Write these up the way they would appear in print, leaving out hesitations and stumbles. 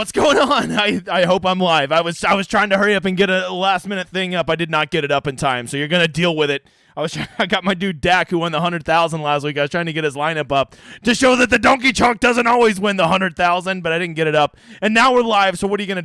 What's going on? I hope I'm live. I was trying to hurry up and get a last minute thing up. I did not get it up in time, so you're gonna deal with it. I got my dude Dak, who won the 100,000 last week. I was trying to get his lineup up to show that the donkey chunk doesn't always win the 100,000, but I didn't get it up. And now we're live. So what are you gonna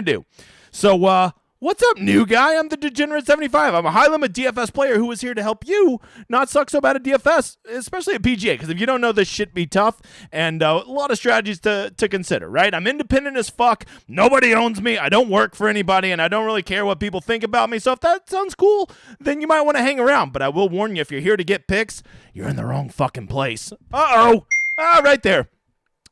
do? So what's up, new guy? I'm the Degenerate 75. I'm a high limit DFS player who is here to help you not suck so bad at DFS, especially at PGA. Because if you don't know, this shit be tough, and a lot of strategies to consider, right? I'm independent as fuck. Nobody owns me. I don't work for anybody, and I don't really care what people think about me. So if that sounds cool, then you might want to hang around. But I will warn you, if you're here to get picks, you're in the wrong fucking place. Right there.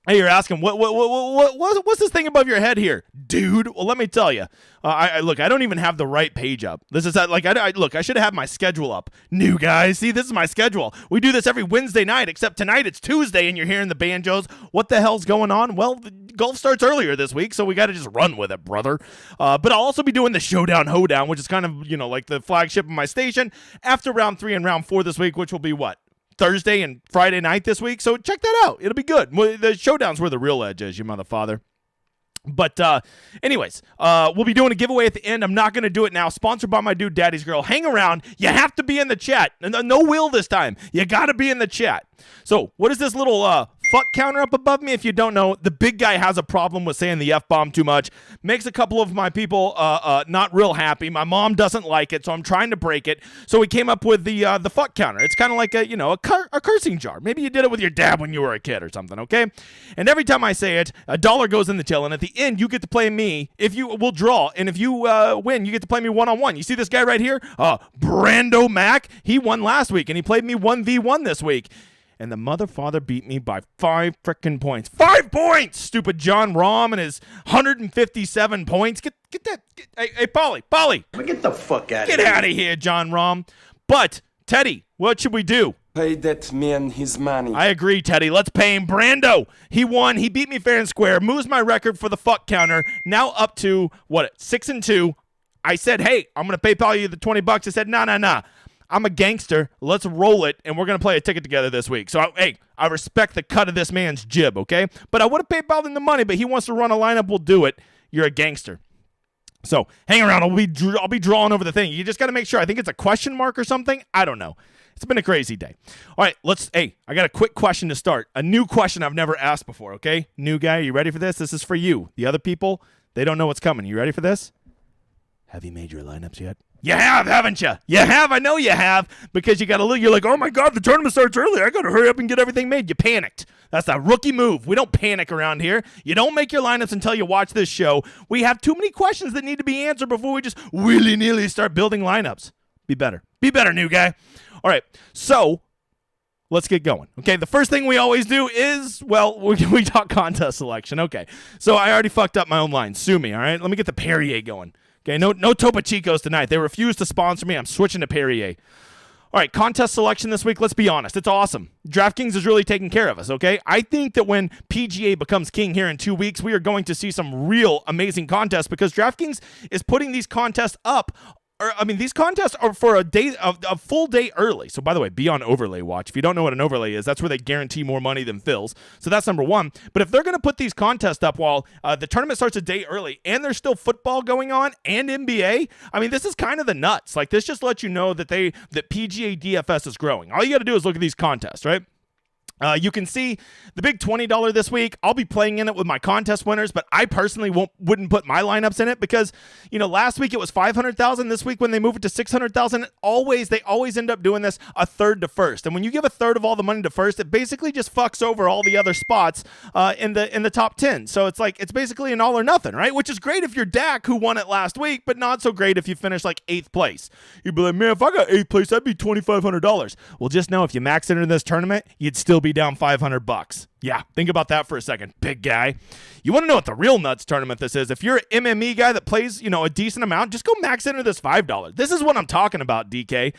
Hey, you're asking, what's this thing above your head here? Dude, well, let me tell you. I don't even have the right page up. This is I should have had my schedule up. New guys, see, this is my schedule. We do this every Wednesday night, except tonight it's Tuesday and you're hearing the banjos. What the hell's going on? Well, the golf starts earlier this week, so we got to just run with it, brother. But I'll also be doing the Showdown Hoedown, which is kind of, like the flagship of my station, after round 3 and round 4 this week, which will be what? Thursday and Friday night this week, so check that out. It'll be good. The Showdown's where the real edge is, you motherfather. But anyways, we'll be doing a giveaway at the end. I'm not going to do it now. Sponsored by my dude Daddy's Girl. Hang around. You have to be in the chat. No will this time. You got to be in the chat. So what is this little fuck counter up above me? If you don't know, the big guy has a problem with saying the F-bomb too much. Makes a couple of my people not real happy. My mom doesn't like it, so I'm trying to break it. So we came up with the fuck counter. It's kind of like a cursing jar. Maybe you did it with your dad when you were a kid or something, okay? And every time I say it, $1 goes in the till, and at the end, you get to play me. If you will draw, and if you win, you get to play me one-on-one. You see this guy right here? Brando Mack. He won last week, and he played me 1v1 this week. And the motherfather beat me by 5 frickin' points. 5 points! Stupid John Rahm and his 157 points. Get that. Hey, Polly. Get the fuck out of here. Get out of here, John Rahm. But, Teddy, what should we do? Pay that man his money. I agree, Teddy. Let's pay him. Brando, he won. He beat me fair and square. Moves my record for the fuck counter. Now up to, 6-2. I said, hey, I'm going to PayPal you the $20. I said, nah. I'm a gangster. Let's roll it, and we're going to play a ticket together this week. So, I respect the cut of this man's jib, okay? But I would have PayPal'd him the money, but he wants to run a lineup. We'll do it. You're a gangster. So, hang around. I'll be drawing over the thing. You just got to make sure. I think it's a question mark or something. I don't know. It's been a crazy day. All right, I got a quick question to start. A new question I've never asked before, okay? New guy, you ready for this? This is for you. The other people, they don't know what's coming. You ready for this? Have you made your lineups yet? You have, haven't you? You have. I know you have, because you got to look. You're like, oh my God, the tournament starts early. I got to hurry up and get everything made. You panicked. That's a rookie move. We don't panic around here. You don't make your lineups until you watch this show. We have too many questions that need to be answered before we just willy-nilly start building lineups. Be better. Be better, new guy. All right, so let's get going. Okay, the first thing we always do is, we talk contest selection. Okay, so I already fucked up my own line. Sue me, all right? Let me get the Perrier going. Okay, no Topo Chicos tonight. They refuse to sponsor me. I'm switching to Perrier. All right, contest selection this week. Let's be honest. It's awesome. DraftKings is really taking care of us, okay? I think that when PGA becomes king here in 2 weeks, we are going to see some real amazing contests, because DraftKings is putting these contests up. These contests are for a full day early. So, by the way, be on overlay watch. If you don't know what an overlay is, that's where they guarantee more money than fills. So that's number one. But if they're going to put these contests up while the tournament starts a day early, and there's still football going on and NBA, this is kind of the nuts. Like, this just lets you know that PGA DFS is growing. All you got to do is look at these contests, right? You can see the big $20 this week. I'll be playing in it with my contest winners, but I personally wouldn't put my lineups in it because, last week it was 500,000. This week when they move it to 600,000, they always end up doing this a third to first. And when you give a third of all the money to first, it basically just fucks over all the other spots in the top 10. So it's basically an all or nothing, right? Which is great if you're Dak, who won it last week, but not so great if you finish like 8th place. You'd be like, man, if I got 8th place, that'd be $2,500. Well, just know if you max into this tournament, you'd still be down $500. Yeah, think about that for a second, big guy. You want to know what the real nuts tournament this is? If you're an MME guy that plays, a decent amount, just go max into this $5. This is what I'm talking about, DK.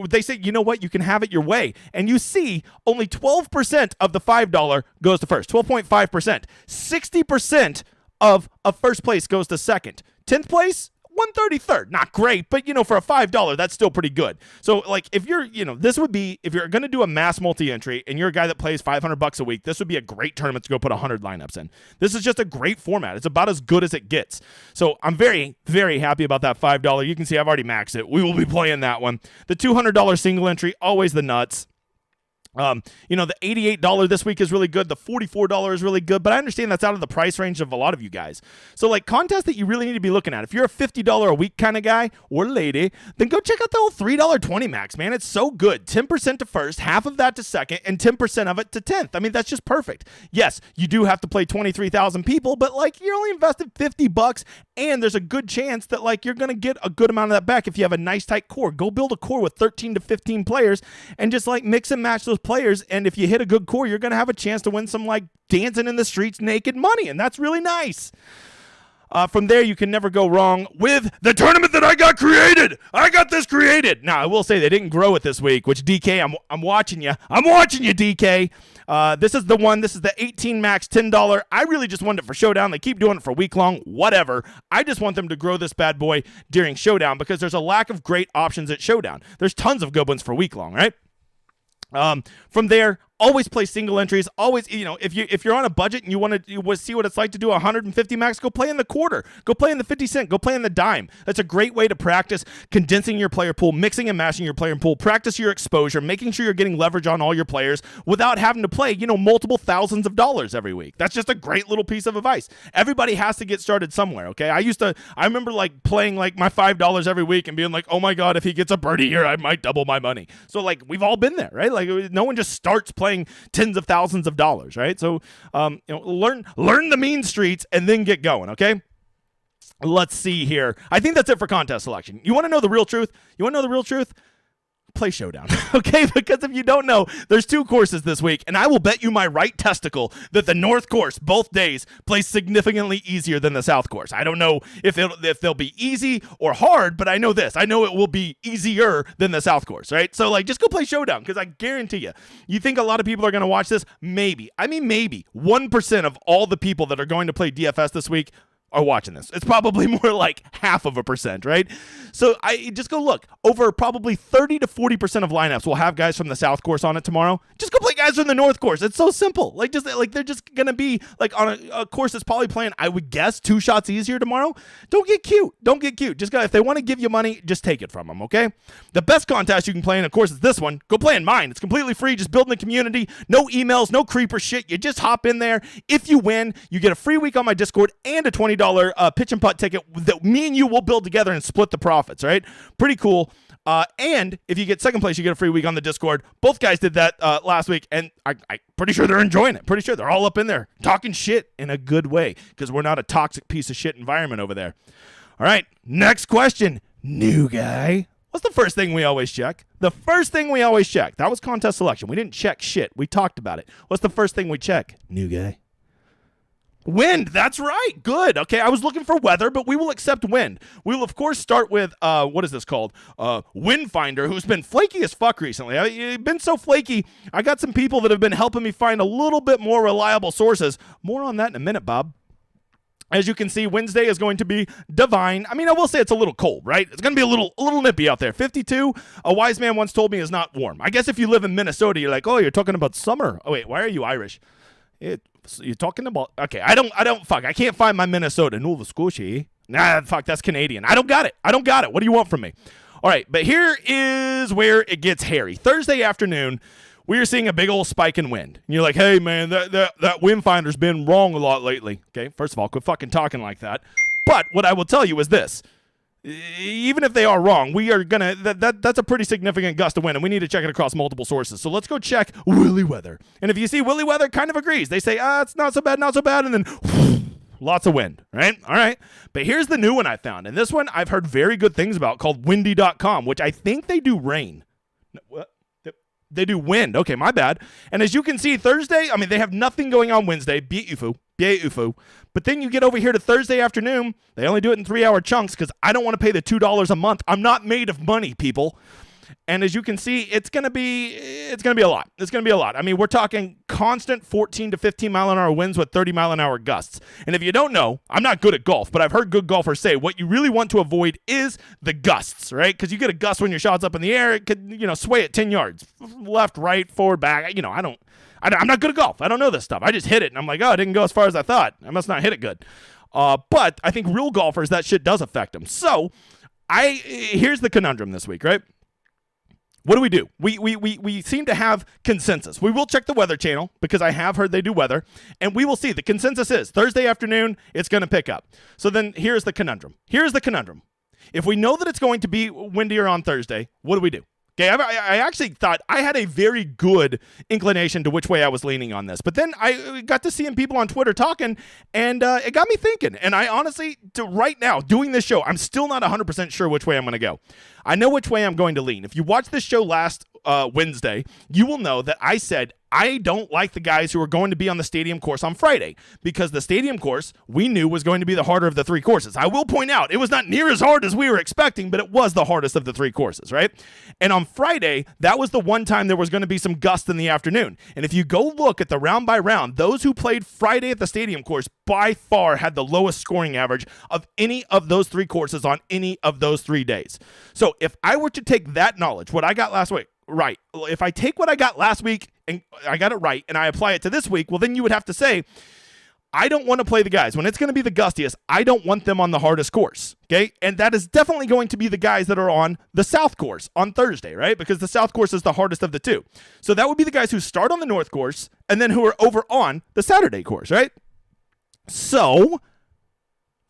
They say, you know what? You can have it your way. And you see only 12% of the $5 goes to first, 12.5%. 60% of first place goes to second. 10th place, 133rd. Not great, but, for a $5, that's still pretty good. So, if you're, this would be, if you're going to do a mass multi-entry and you're a guy that plays $500 a week, this would be a great tournament to go put 100 lineups in. This is just a great format. It's about as good as it gets. So, I'm very, very happy about that $5. You can see I've already maxed it. We will be playing that one. The $200 single entry, always the nuts. The $88 this week is really good. The $44 is really good, but I understand that's out of the price range of a lot of you guys. So, contests that you really need to be looking at. If you're a $50 a week kind of guy or lady, then go check out the whole $3.20 max, man. It's so good. 10% to first, half of that to second, and 10% of it to 10th. I mean, that's just perfect. Yes, you do have to play 23,000 people, but, you're only invested $50, and there's a good chance that, you're going to get a good amount of that back if you have a nice, tight core. Go build a core with 13 to 15 players and just, mix and match those players, and if you hit a good core, you're going to have a chance to win some dancing in the streets naked money, and that's really nice. From there, you can never go wrong with the tournament that I got created. I got this created. Now, I will say they didn't grow it this week, which DK, I'm watching you. I'm watching you, DK. This is the one. This is the 18 max $10. I really just wanted it for Showdown. They keep doing it for week long, whatever. I just want them to grow this bad boy during Showdown because there's a lack of great options at Showdown. There's tons of good ones for week long, right? From there, always play single entries. Always, if you're on a budget and you want to see what it's like to do 150 max, go play in the quarter. Go play in the 50 cent. Go play in the dime. That's a great way to practice condensing your player pool, mixing and mashing your player pool, practice your exposure, making sure you're getting leverage on all your players without having to play, multiple thousands of dollars every week. That's just a great little piece of advice. Everybody has to get started somewhere, okay? I remember playing my $5 every week and being like, oh my God, if he gets a birdie here, I might double my money. So we've all been there, right? No one just starts playing tens of thousands of dollars, right? So, learn the mean streets and then get going, okay? Let's see here. I think that's it for contest selection. You want to know the real truth? Play Showdown, okay? Because if you don't know, there's 2 courses this week, and I will bet you my right testicle that the North course both days plays significantly easier than the South course. I don't know if they'll be easy or hard, but I know this. I know it will be easier than the South course, right? So, just go play Showdown, because I guarantee you think a lot of people are going to watch this? Maybe. I mean, maybe 1% of all the people that are going to play DFS this week are watching this. It's probably more like 0.5%, right? So I just go look. Over probably 30 to 40% of lineups will have guys from the South course on it tomorrow. Just go play guys from the North course. It's so simple. They're just gonna be on a course that's probably playing, I would guess, 2 shots easier tomorrow. Don't get cute. Just if they want to give you money, just take it from them, okay? The best contest you can play in, of course, is this one. Go play in mine. It's completely free. Just building a community. No emails, no creeper shit. You just hop in there. If you win, you get a free week on my Discord and a $20 pitch and putt ticket that me and you will build together and split the profits, right? Pretty cool. And if you get second place, you get a free week on the Discord. Both guys did that last week, and I'm pretty sure they're enjoying it. Pretty sure they're all up in there talking shit in a good way because we're not a toxic piece of shit environment over there. All right, next question. New guy. What's the first thing we always check? The first thing we always check. That was contest selection. We didn't check shit. We talked about it. What's the first thing we check? New guy. Wind, that's right. Good. Okay, I was looking for weather, but we will accept wind. We will, of course, start with, what is this called? Wind Finder, who's been flaky as fuck recently. He's been so flaky, I got some people that have been helping me find a little bit more reliable sources. More on that in a minute, Bob. As you can see, Wednesday is going to be divine. I mean, I will say it's a little cold, right? It's going to be a little nippy out there. 52, a wise man once told me, is not warm. I guess if you live in Minnesota, you're like, oh, you're talking about summer. Oh, wait, why are you Irish? You're talking about, okay, I can't find my Minnesota. Nova Scotia. Nah, fuck, that's Canadian. I don't got it. What do you want from me? All right, but here is where it gets hairy. Thursday afternoon, we are seeing a big old spike in wind. And you're like, hey, man, that wind finder's been wrong a lot lately. Okay, first of all, quit fucking talking like that. But what I will tell you is this. Even if they are wrong, we are gonna that's a pretty significant gust of wind, and we need to check it across multiple sources. So let's go check Willy Weather. And if you see Willy Weather kind of agrees, they say, it's not so bad, and then lots of wind, right? All right. But here's the new one I found. And this one I've heard very good things about, called windy.com, which I think they do rain. What? They do wind. Okay, my bad. And as you can see, Thursday, I mean, they have nothing going on Wednesday. Beautiful. But then you get over here to Thursday afternoon. They only do it in 3-hour chunks because I don't want to pay the $2 a month. I'm not made of money, people. And as you can see, it's going to be a lot. It's going to be a lot. I mean, we're talking constant 14 to 15 mile an hour winds with 30 mile an hour gusts. And if you don't know, I'm not good at golf, but I've heard good golfers say what you really want to avoid is the gusts, right? Because you get a gust when your shot's up in the air, it could, sway it 10 yards, left, right, forward, back. I'm not good at golf. I don't know this stuff. I just hit it, and I'm like, oh, it didn't go as far as I thought. I must not hit it good. But I think real golfers, that shit does affect them. So here's the conundrum this week, right? What do? We seem to have consensus. We will check the Weather Channel because I have heard they do weather, and we will see. The consensus is Thursday afternoon, it's going to pick up. So then here's the conundrum. If we know that it's going to be windier on Thursday, what do? Okay, I actually thought I had a very good inclination to which way I was leaning on this. But then I got to seeing people on Twitter talking, and it got me thinking. And I honestly, right now, doing this show, I'm still not 100% sure which way I'm going to go. I know which way I'm going to lean. If you watched this show last Wednesday, you will know that I said I don't like the guys who are going to be on the stadium course on Friday because the stadium course we knew was going to be the harder of the three courses. I will point out it was not near as hard as we were expecting, but it was the hardest of the three courses, right? And on Friday, that was the one time there was going to be some gust in the afternoon. And if you go look at the round by round, those who played Friday at the stadium course by far had the lowest scoring average of any of those three courses on any of those 3 days. So if I were to take that knowledge, what I got last week, right, if I take what I got last week and I got it right and I apply it to this week, well, then you would have to say, I don't want to play the guys. When it's going to be the gustiest, I don't want them on the hardest course, okay? And that is definitely going to be the guys that are on the South course on Thursday, right? Because the South course is the hardest of the two. So that would be the guys who start on the North course and then who are over on the Saturday course, right? So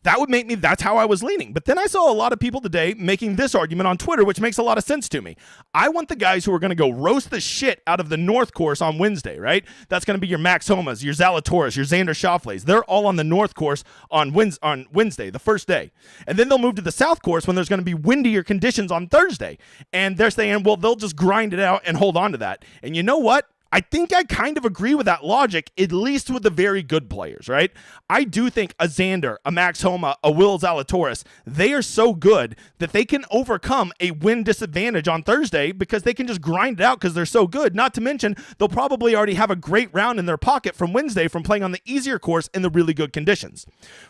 that would make me, that's how I was leaning. But then I saw a lot of people today making this argument on Twitter, which makes a lot of sense to me. I want the guys who are going to go roast the shit out of the North course on Wednesday, right? That's going to be your Max Homas, your Zalatoris, your Xander Schauffele's. They're all on the North course on Wednesday, the first day. And then they'll move to the South course when there's going to be windier conditions on Thursday. And they're saying, well, they'll just grind it out and hold on to that. And you know what? I think I kind of agree with that logic, at least with the very good players, right? I do think a Xander, a Max Homa, a Will Zalatoris, they are so good that they can overcome a win disadvantage on Thursday because they can just grind it out because they're so good. Not to mention, they'll probably already have a great round in their pocket from Wednesday from playing on the easier course in the really good conditions.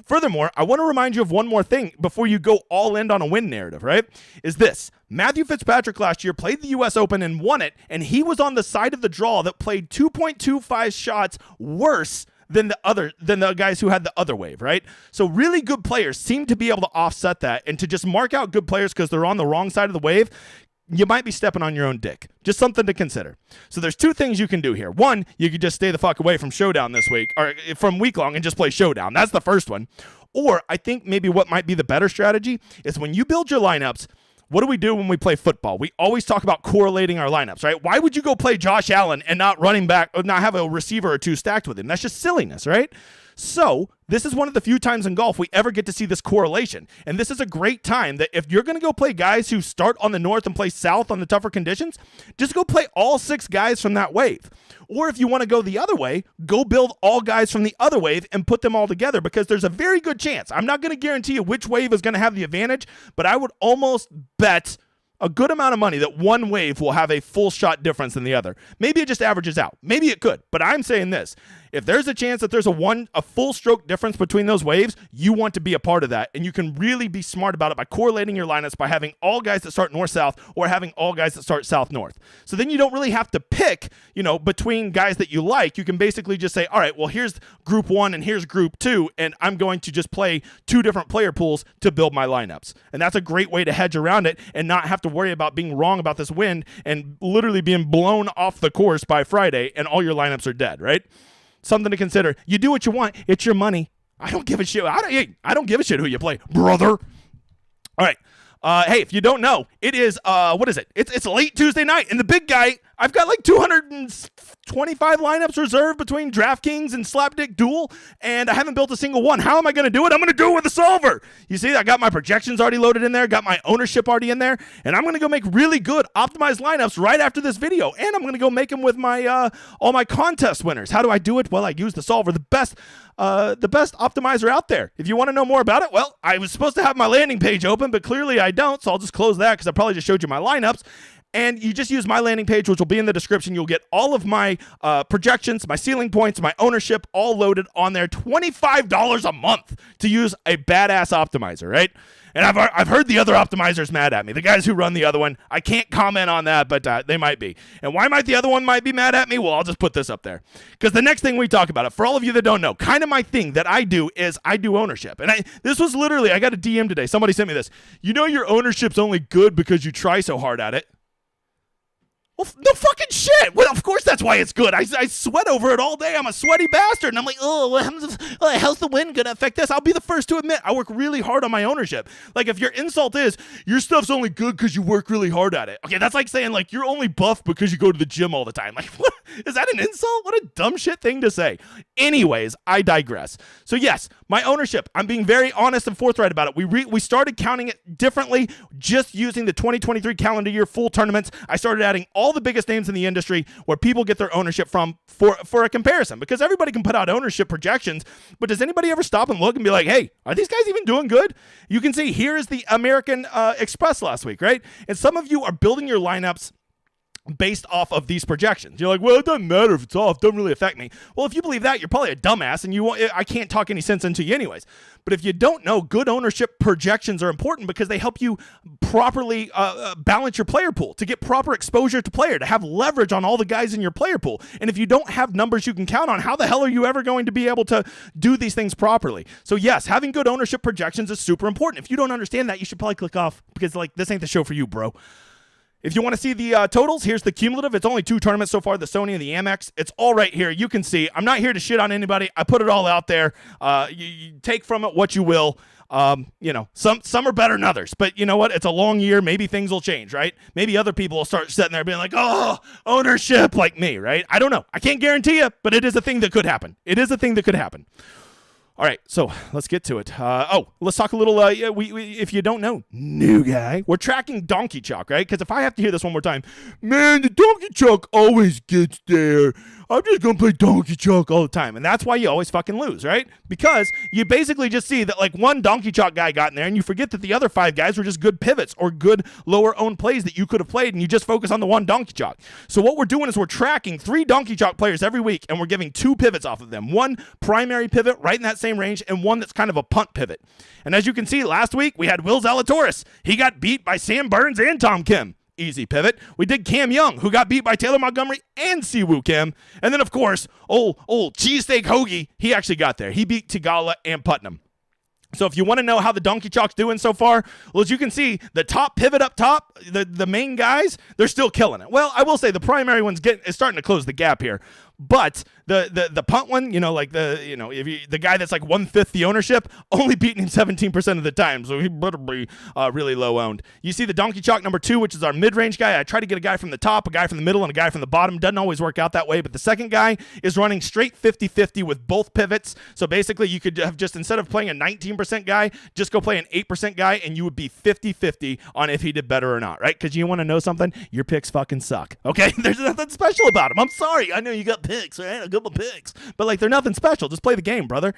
Furthermore, I want to remind you of one more thing before you go all in on a win narrative, right? Is this. Matthew Fitzpatrick last year played the U.S. Open and won it, and he was on the side of the draw that played 2.25 shots worse than the guys who had the other wave, right? So really good players seem to be able to offset that, and to just mark out good players because they're on the wrong side of the wave, you might be stepping on your own dick. Just something to consider. So there's two things you can do here. One, you could just stay the fuck away from Showdown this week, or from week long, and just play Showdown. That's the first one. Or I think maybe what might be the better strategy is when you build your lineups, what do we do when we play football? We always talk about correlating our lineups, right? Why would you go play Josh Allen and not running back, or not have a receiver or two stacked with him? That's just silliness, right? So this is one of the few times in golf we ever get to see this correlation. And this is a great time that if you're going to go play guys who start on the North and play South on the tougher conditions, just go play all 6 guys from that wave. Or if you want to go the other way, go build all guys from the other wave and put them all together, because there's a very good chance. I'm not going to guarantee you which wave is going to have the advantage, but I would almost bet a good amount of money that one wave will have a full shot difference than the other. Maybe it just averages out. Maybe it could, but I'm saying this. If there's a chance that there's a full stroke difference between those waves, you want to be a part of that. And you can really be smart about it by correlating your lineups by having all guys that start north-south or having all guys that start south-north. So then you don't really have to pick, between guys that you like. You can basically just say, all right, well, here's group 1 and here's group 2, and I'm going to just play 2 different player pools to build my lineups. And that's a great way to hedge around it and not have to worry about being wrong about this wind and literally being blown off the course by Friday and all your lineups are dead, right? Something to consider. You do what you want. It's your money. I don't give a shit. I don't give a shit who you play, brother. All right. Hey, if you don't know, it is, what is it? It's late Tuesday night, and the big guy, I've got like 225 lineups reserved between DraftKings and Slapdick Duel, and I haven't built a single one. How am I going to do it? I'm going to do it with a solver. You see, I got my projections already loaded in there, got my ownership already in there, and I'm going to go make really good optimized lineups right after this video, and I'm going to go make them with my all my contest winners. How do I do it? Well, I use the solver, the best optimizer out there. If you want to know more about it, well, I was supposed to have my landing page open, but clearly I don't, so I'll just close that because I probably just showed you my lineups. And you just use my landing page, which will be in the description. You'll get all of my projections, my ceiling points, my ownership, all loaded on there. $25 a month to use a badass optimizer, right? And I've heard the other optimizers mad at me. The guys who run the other one, I can't comment on that, but they might be. And why might the other one be mad at me? Well, I'll just put this up there. Because the next thing we talk about, it, for all of you that don't know, kind of my thing that I do is I do ownership. And this was literally, I got a DM today. Somebody sent me this. You know your ownership's only good because you try so hard at it. Well, no fucking shit. Well, of course that's why it's good. I sweat over it all day. I'm a sweaty bastard. And I'm like, how's the wind going to affect this? I'll be the first to admit I work really hard on my ownership. Like, if your insult is, your stuff's only good because you work really hard at it. Okay, that's like saying, like, you're only buff because you go to the gym all the time. Like, what? Is that an insult? What a dumb shit thing to say. Anyways, I digress. So, yes, my ownership, I'm being very honest and forthright about it. We started counting it differently, just using the 2023 calendar year full tournaments. I started adding all the biggest names in the industry where people get their ownership from for a comparison, because everybody can put out ownership projections, but does anybody ever stop and look and be like, hey, are these guys even doing good? You can see here is the American Express last week, right? And some of you are building your lineups based off of these projections. You're like, well, it doesn't matter if it's off. It doesn't really affect me. Well, if you believe that, you're probably a dumbass, and I can't talk any sense into you anyways. But if you don't know, good ownership projections are important because they help you properly balance your player pool, to get proper exposure to player, to have leverage on all the guys in your player pool. And if you don't have numbers you can count on, how the hell are you ever going to be able to do these things properly? So yes, having good ownership projections is super important. If you don't understand that, you should probably click off, because like, this ain't the show for you, bro. If you want to see the totals, here's the cumulative. It's only 2 tournaments so far, the Sony and the Amex. It's all right here. You can see. I'm not here to shit on anybody. I put it all out there. You take from it what you will. Some are better than others. But you know what? It's a long year. Maybe things will change, right? Maybe other people will start sitting there being like, oh, ownership like me, right? I don't know. I can't guarantee you, but it is a thing that could happen. It is a thing that could happen. All right, so let's get to it. Let's talk a little, if you don't know, new guy, we're tracking Donkey Chalk, right? Because if I have to hear this one more time, man, the Donkey Chalk always gets there. I'm just going to play Donkey Chalk all the time. And that's why you always fucking lose, right? Because you basically just see that like one Donkey Chalk guy got in there, and you forget that the other 5 guys were just good pivots or good lower owned plays that you could have played, and you just focus on the one Donkey Chalk. So what we're doing is we're tracking 3 Donkey Chalk players every week, and we're giving 2 pivots off of them. One primary pivot right in that same range, and one that's kind of a punt pivot. And as you can see, last week we had Will Zalatoris. He got beat by Sam Burns and Tom Kim. Easy pivot. We did Cam Young, who got beat by Taylor Montgomery and Siwoo Kim. And then, of course, old Cheesesteak Hoagie, he actually got there. He beat Tagala and Putnam. So if you want to know how the Donkey Chalk's doing so far, well, as you can see, the top pivot up top, the main guys, they're still killing it. Well, I will say the primary one's is starting to close the gap here. But the punt one, the guy that's like 1/5 the ownership, only beating him 17% of the time, so he better be really low owned. You see the Donkey Chalk number 2, which is our mid-range guy. I try to get a guy from the top, a guy from the middle, and a guy from the bottom. Doesn't always work out that way, but the second guy is running straight 50-50 with both pivots. So basically, you could have just, instead of playing a 19% guy, just go play an 8% guy, and you would be 50-50 on if he did better or not, right? Because you want to know something? Your picks fucking suck, okay? There's nothing special about them. I'm sorry. I know you got picks, right? I got my picks, but like, they're nothing special. Just play the game, brother.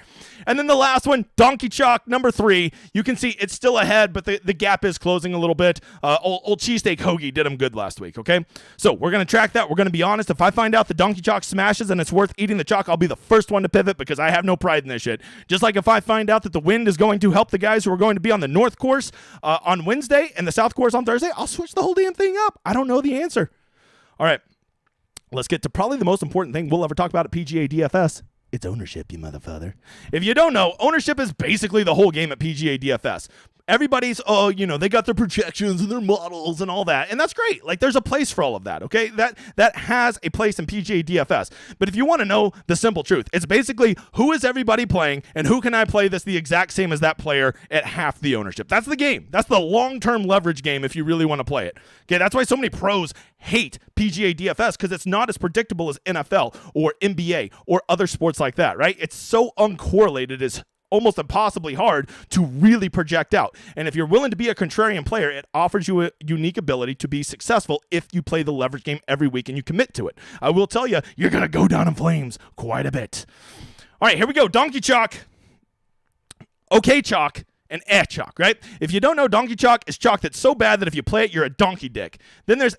And then the last one, Donkey Chalk number 3. You can see it's still ahead, but the gap is closing a little bit. Old Cheesesteak Hoagie did him good last week, okay? So we're going to track that. We're going to be honest. If I find out the Donkey Chalk smashes and it's worth eating the chalk, I'll be the first one to pivot, because I have no pride in this shit. Just like if I find out that the wind is going to help the guys who are going to be on the North course on Wednesday and the South course on Thursday, I'll switch the whole damn thing up. I don't know the answer. All right. Let's get to probably the most important thing we'll ever talk about at PGA DFS. It's ownership, you motherfucker. If you don't know, ownership is basically the whole game at PGA DFS. Everybody's, they got their projections and their models and all that, and that's great. Like, there's a place for all of that, okay? That has a place in PGA DFS. But if you want to know the simple truth, it's basically, who is everybody playing, and who can I play this the exact same as that player at half the ownership? That's the game. That's the long-term leverage game if you really want to play it. Okay, that's why so many pros hate PGA DFS, because it's not as predictable as NFL or NBA or other sports like that, right? It's so uncorrelated, it's almost impossibly hard to really project out. And if you're willing to be a contrarian player, it offers you a unique ability to be successful if you play the leverage game every week and you commit to it. I will tell you, you're going to go down in flames quite a bit. All right, here we go. Donkey Chalk, OK Chalk, and chalk, right? If you don't know, donkey chalk is chalk that's so bad that if you play it, you're a donkey dick. Then there's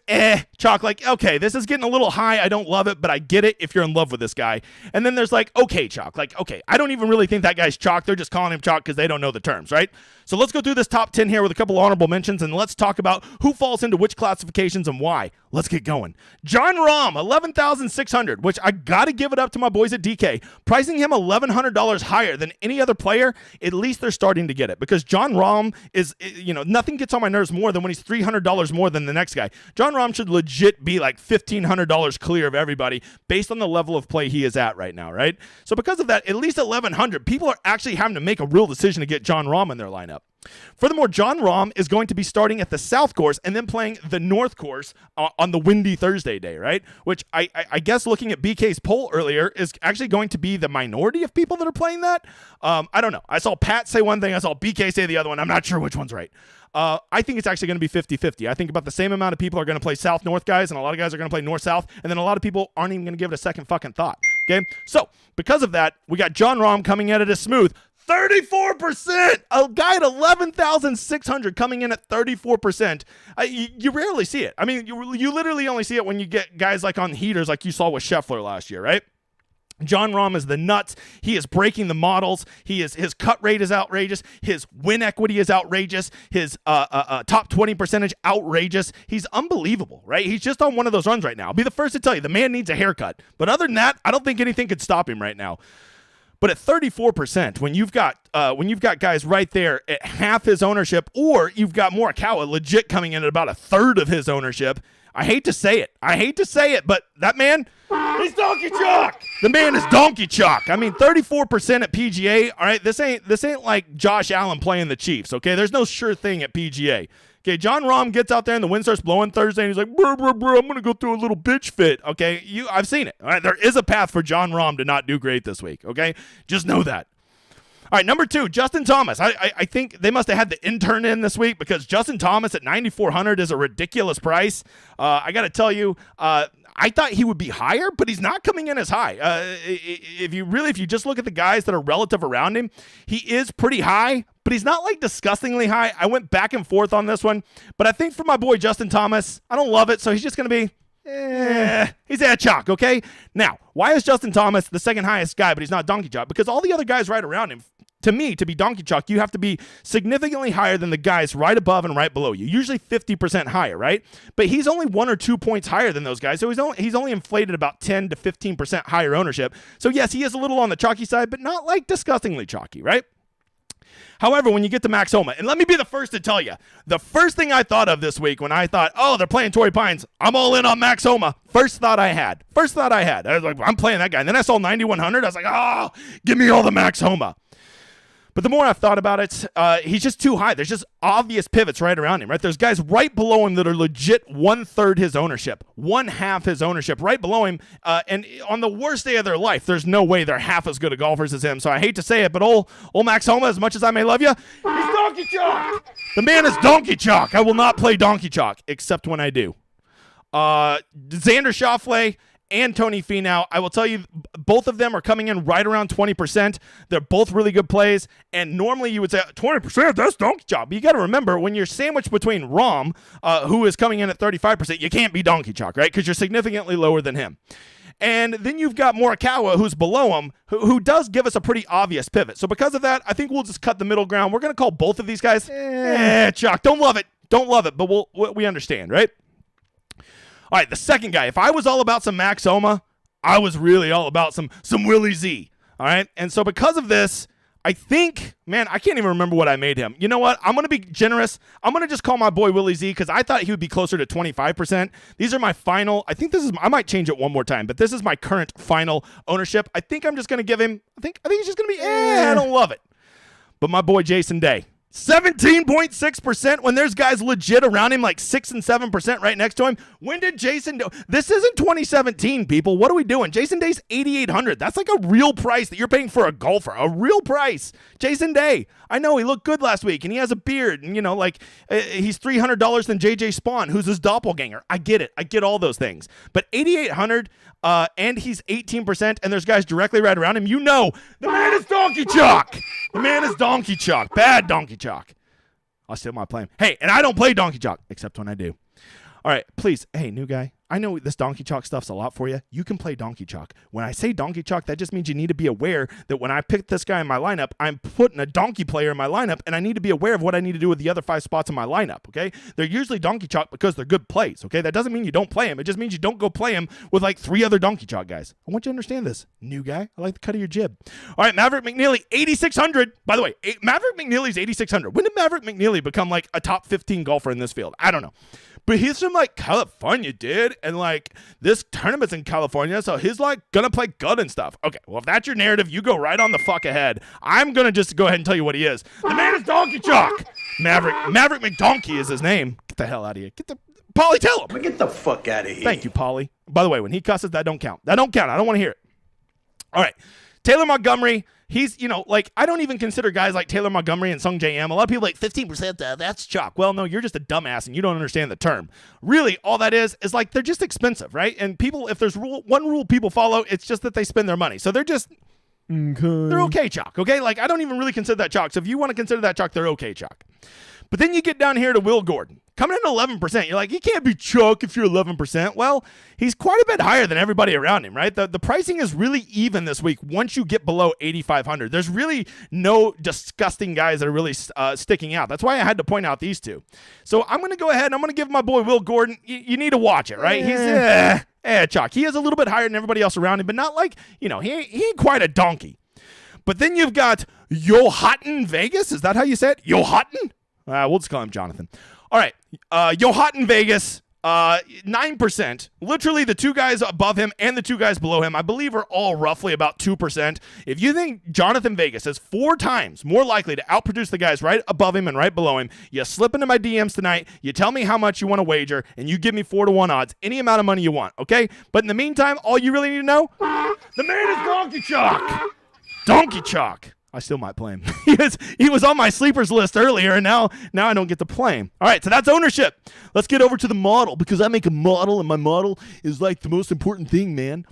chalk, like, okay, this is getting a little high. I don't love it, but I get it if you're in love with this guy. And then there's like, okay chalk, like, okay, I don't even really think that guy's chalk. They're just calling him chalk because they don't know the terms, right? So let's go through this top 10 here with a couple honorable mentions, and let's talk about who falls into which classifications and why. Let's get going. John Rahm, 11,600, which I got to give it up to my boys at DK. Pricing him $1,100 higher than any other player, at least they're starting to get it, because John Rahm is, nothing gets on my nerves more than when he's $300 more than the next guy. John Rahm should legit be like $1,500 clear of everybody based on the level of play he is at right now, right? So because of that, at least 1,100, people are actually having to make a real decision to get John Rahm in their lineup. Furthermore, John Rahm is going to be starting at the South Course and then playing the North Course on the windy Thursday day, right? Which I guess looking at BK's poll earlier is actually going to be the minority of people that are playing that. I don't know. I saw Pat say one thing. I saw BK say the other one. I'm not sure which one's right. I think it's actually going to be 50-50. I think about the same amount of people are going to play South-North guys, and a lot of guys are going to play North-South, and then a lot of people aren't even going to give it a second fucking thought, okay? So because of that, we got John Rahm coming at it as smooth. 34%! A guy at 11,600 coming in at 34%. You rarely see it. I mean, you literally only see it when you get guys like on heaters like you saw with Scheffler last year, right? John Rahm is the nuts. He is breaking the models. His cut rate is outrageous. His win equity is outrageous. His top 20 percentage outrageous. He's unbelievable, right? He's just on one of those runs right now. I'll be the first to tell you, the man needs a haircut. But other than that, I don't think anything could stop him right now. But at 34%, when you've got guys right there at half his ownership, or you've got Morikawa legit coming in at about a third of his ownership, I hate to say it, but that man, he's donkey chalk. The man is donkey chalk. I mean, 34% at PGA. All right, this ain't like Josh Allen playing the Chiefs. Okay, there's no sure thing at PGA. Okay, John Rahm gets out there and the wind starts blowing Thursday, and he's like, brr, I'm going to go through a little bitch fit. Okay, I've seen it. All right, there is a path for John Rahm to not do great this week. Okay, just know that. All right, number 2, Justin Thomas. I think they must have had the intern in this week, because Justin Thomas at 9,400 is a ridiculous price. I got to tell you, I thought he would be higher, but he's not coming in as high. If you just look at the guys that are relative around him, he is pretty high, but he's not like disgustingly high. I went back and forth on this one, but I think for my boy Justin Thomas, I don't love it, so he's just going to be, he's at chalk, okay? Now, why is Justin Thomas the second highest guy, but he's not donkey chalk? Because all the other guys right around him, to me, to be donkey chalk, you have to be significantly higher than the guys right above and right below you, usually 50% higher, right? But he's only 1 or 2 points higher than those guys, so he's only inflated about 10 to 15% higher ownership. So yes, he is a little on the chalky side, but not like disgustingly chalky, right? However, when you get to Max Homa, and let me be the first to tell you, the first thing I thought of this week when I thought, oh, they're playing Torrey Pines, I'm all in on Max Homa. First thought I had. I was like, I'm playing that guy. And then I saw 9,100. I was like, oh, give me all the Max Homa. But the more I've thought about it, he's just too high. There's just obvious pivots right around him, right? There's guys right below him that are legit 1/3 his ownership, 1/2 his ownership, right below him. And on the worst day of their life, there's no way they're half as good of golfers as him. So I hate to say it, but old Max Homa, as much as I may love you, he's donkey chalk. The man is donkey chalk. I will not play donkey chalk, except when I do. Xander Schauffele and Tony Finau, I will tell you, both of them are coming in right around 20%. They're both really good plays, and normally you would say 20%, that's donkey chalk. But you got to remember, when you're sandwiched between Rahm, who is coming in at 35%, you can't be donkey chalk, right? Because you're significantly lower than him. And then you've got Morikawa, who's below him, who does give us a pretty obvious pivot. So because of that, I think we'll just cut the middle ground. We're going to call both of these guys chalk. Don't love it, but we understand, right? All right, the second guy. If I was all about some Max Homa, I was really all about some Willie Z. All right, and so because of this, I think, man, I can't even remember what I made him. You know what? I'm going to be generous. I'm going to just call my boy Willie Z, because I thought he would be closer to 25%. These are my final. I might change it one more time, but this is my current final ownership. I think I'm just going to give him, I think he's just going to be, I don't love it. But my boy Jason Day, 17.6% when there's guys legit around him like 6 and 7% right next to him. When did Jason do? This isn't 2017, people. What are we doing? Jason Day's 8,800. That's like a real price that you're paying for a golfer. A real price. Jason Day. I know he looked good last week and he has a beard and, he's $300 than JJ Spawn, who's his doppelganger. I get it. I get all those things. But 8,800 and he's 18% and there's guys directly right around him. The man is donkey chalk. The man is donkey chalk. Bad donkey chalk. I still might play him. Hey, and I don't play donkey chalk, except when I do. All right, please. Hey, new guy. I know this donkey chalk stuff's a lot for you. You can play donkey chalk. When I say donkey chalk, that just means you need to be aware that when I pick this guy in my lineup, I'm putting a donkey player in my lineup, and I need to be aware of what I need to do with the other 5 spots in my lineup, okay? They're usually donkey chalk because they're good plays, okay? That doesn't mean you don't play them. It just means you don't go play them with like 3 other donkey chalk guys. I want you to understand this, new guy. I like the cut of your jib. All right, Maverick McNeely, 8,600. By the way, Maverick McNeely's 8,600. When did Maverick McNeely become like a top 15 golfer in this field? I don't know. But he's from like California, dude. And like this tournament's in California, so he's like gonna play good and stuff. Okay, well, if that's your narrative, you go right on the fuck ahead. I'm gonna just go ahead and tell you what he is. The man is donkey chalk. Maverick McDonkey is his name. Get the hell out of here. Polly, tell him. Get the fuck out of here. Thank you, Polly. By the way, when he cusses, that don't count. That don't count. I don't want to hear it. All right. Taylor Montgomery, he's, like, I don't even consider guys like Taylor Montgomery and Sung J M. A lot of people like 15%, that's chalk. Well, no, you're just a dumbass and you don't understand the term. Really, all that is like they're just expensive, right? And people, if there's one rule people follow, it's just that they spend their money. So they're just, they're okay chalk, okay? Like, I don't even really consider that chalk. So if you want to consider that chalk, they're okay chalk. But then you get down here to Will Gordon. Coming in at 11%, you're like, you can't be chalk if you're 11%. Well, he's quite a bit higher than everybody around him, right? The pricing is really even this week once you get below 8,500. There's really no disgusting guys that are really sticking out. That's why I had to point out these two. So I'm going to go ahead and I'm going to give my boy Will Gordon, you need to watch it, right? He's chalk. He is a little bit higher than everybody else around him, but not like, he ain't quite a donkey. But then you've got Johatten Vegas. Is that how you say it? Johatten? We'll just call him Jonathan. All right. Johatten Vegas, 9%. Literally the 2 guys above him and the 2 guys below him, I believe, are all roughly about 2%. If you think Jonathan Vegas is 4 times more likely to outproduce the guys right above him and right below him, you slip into my DMs tonight, you tell me how much you want to wager, and you give me 4-to-1 odds, any amount of money you want, okay? But in the meantime, all you really need to know, the man is donkey chalk. Donkey chalk. I still might play him. He was on my sleepers list earlier, and now I don't get to play him. All right, so that's ownership. Let's get over to the model, because I make a model, and my model is like the most important thing, man.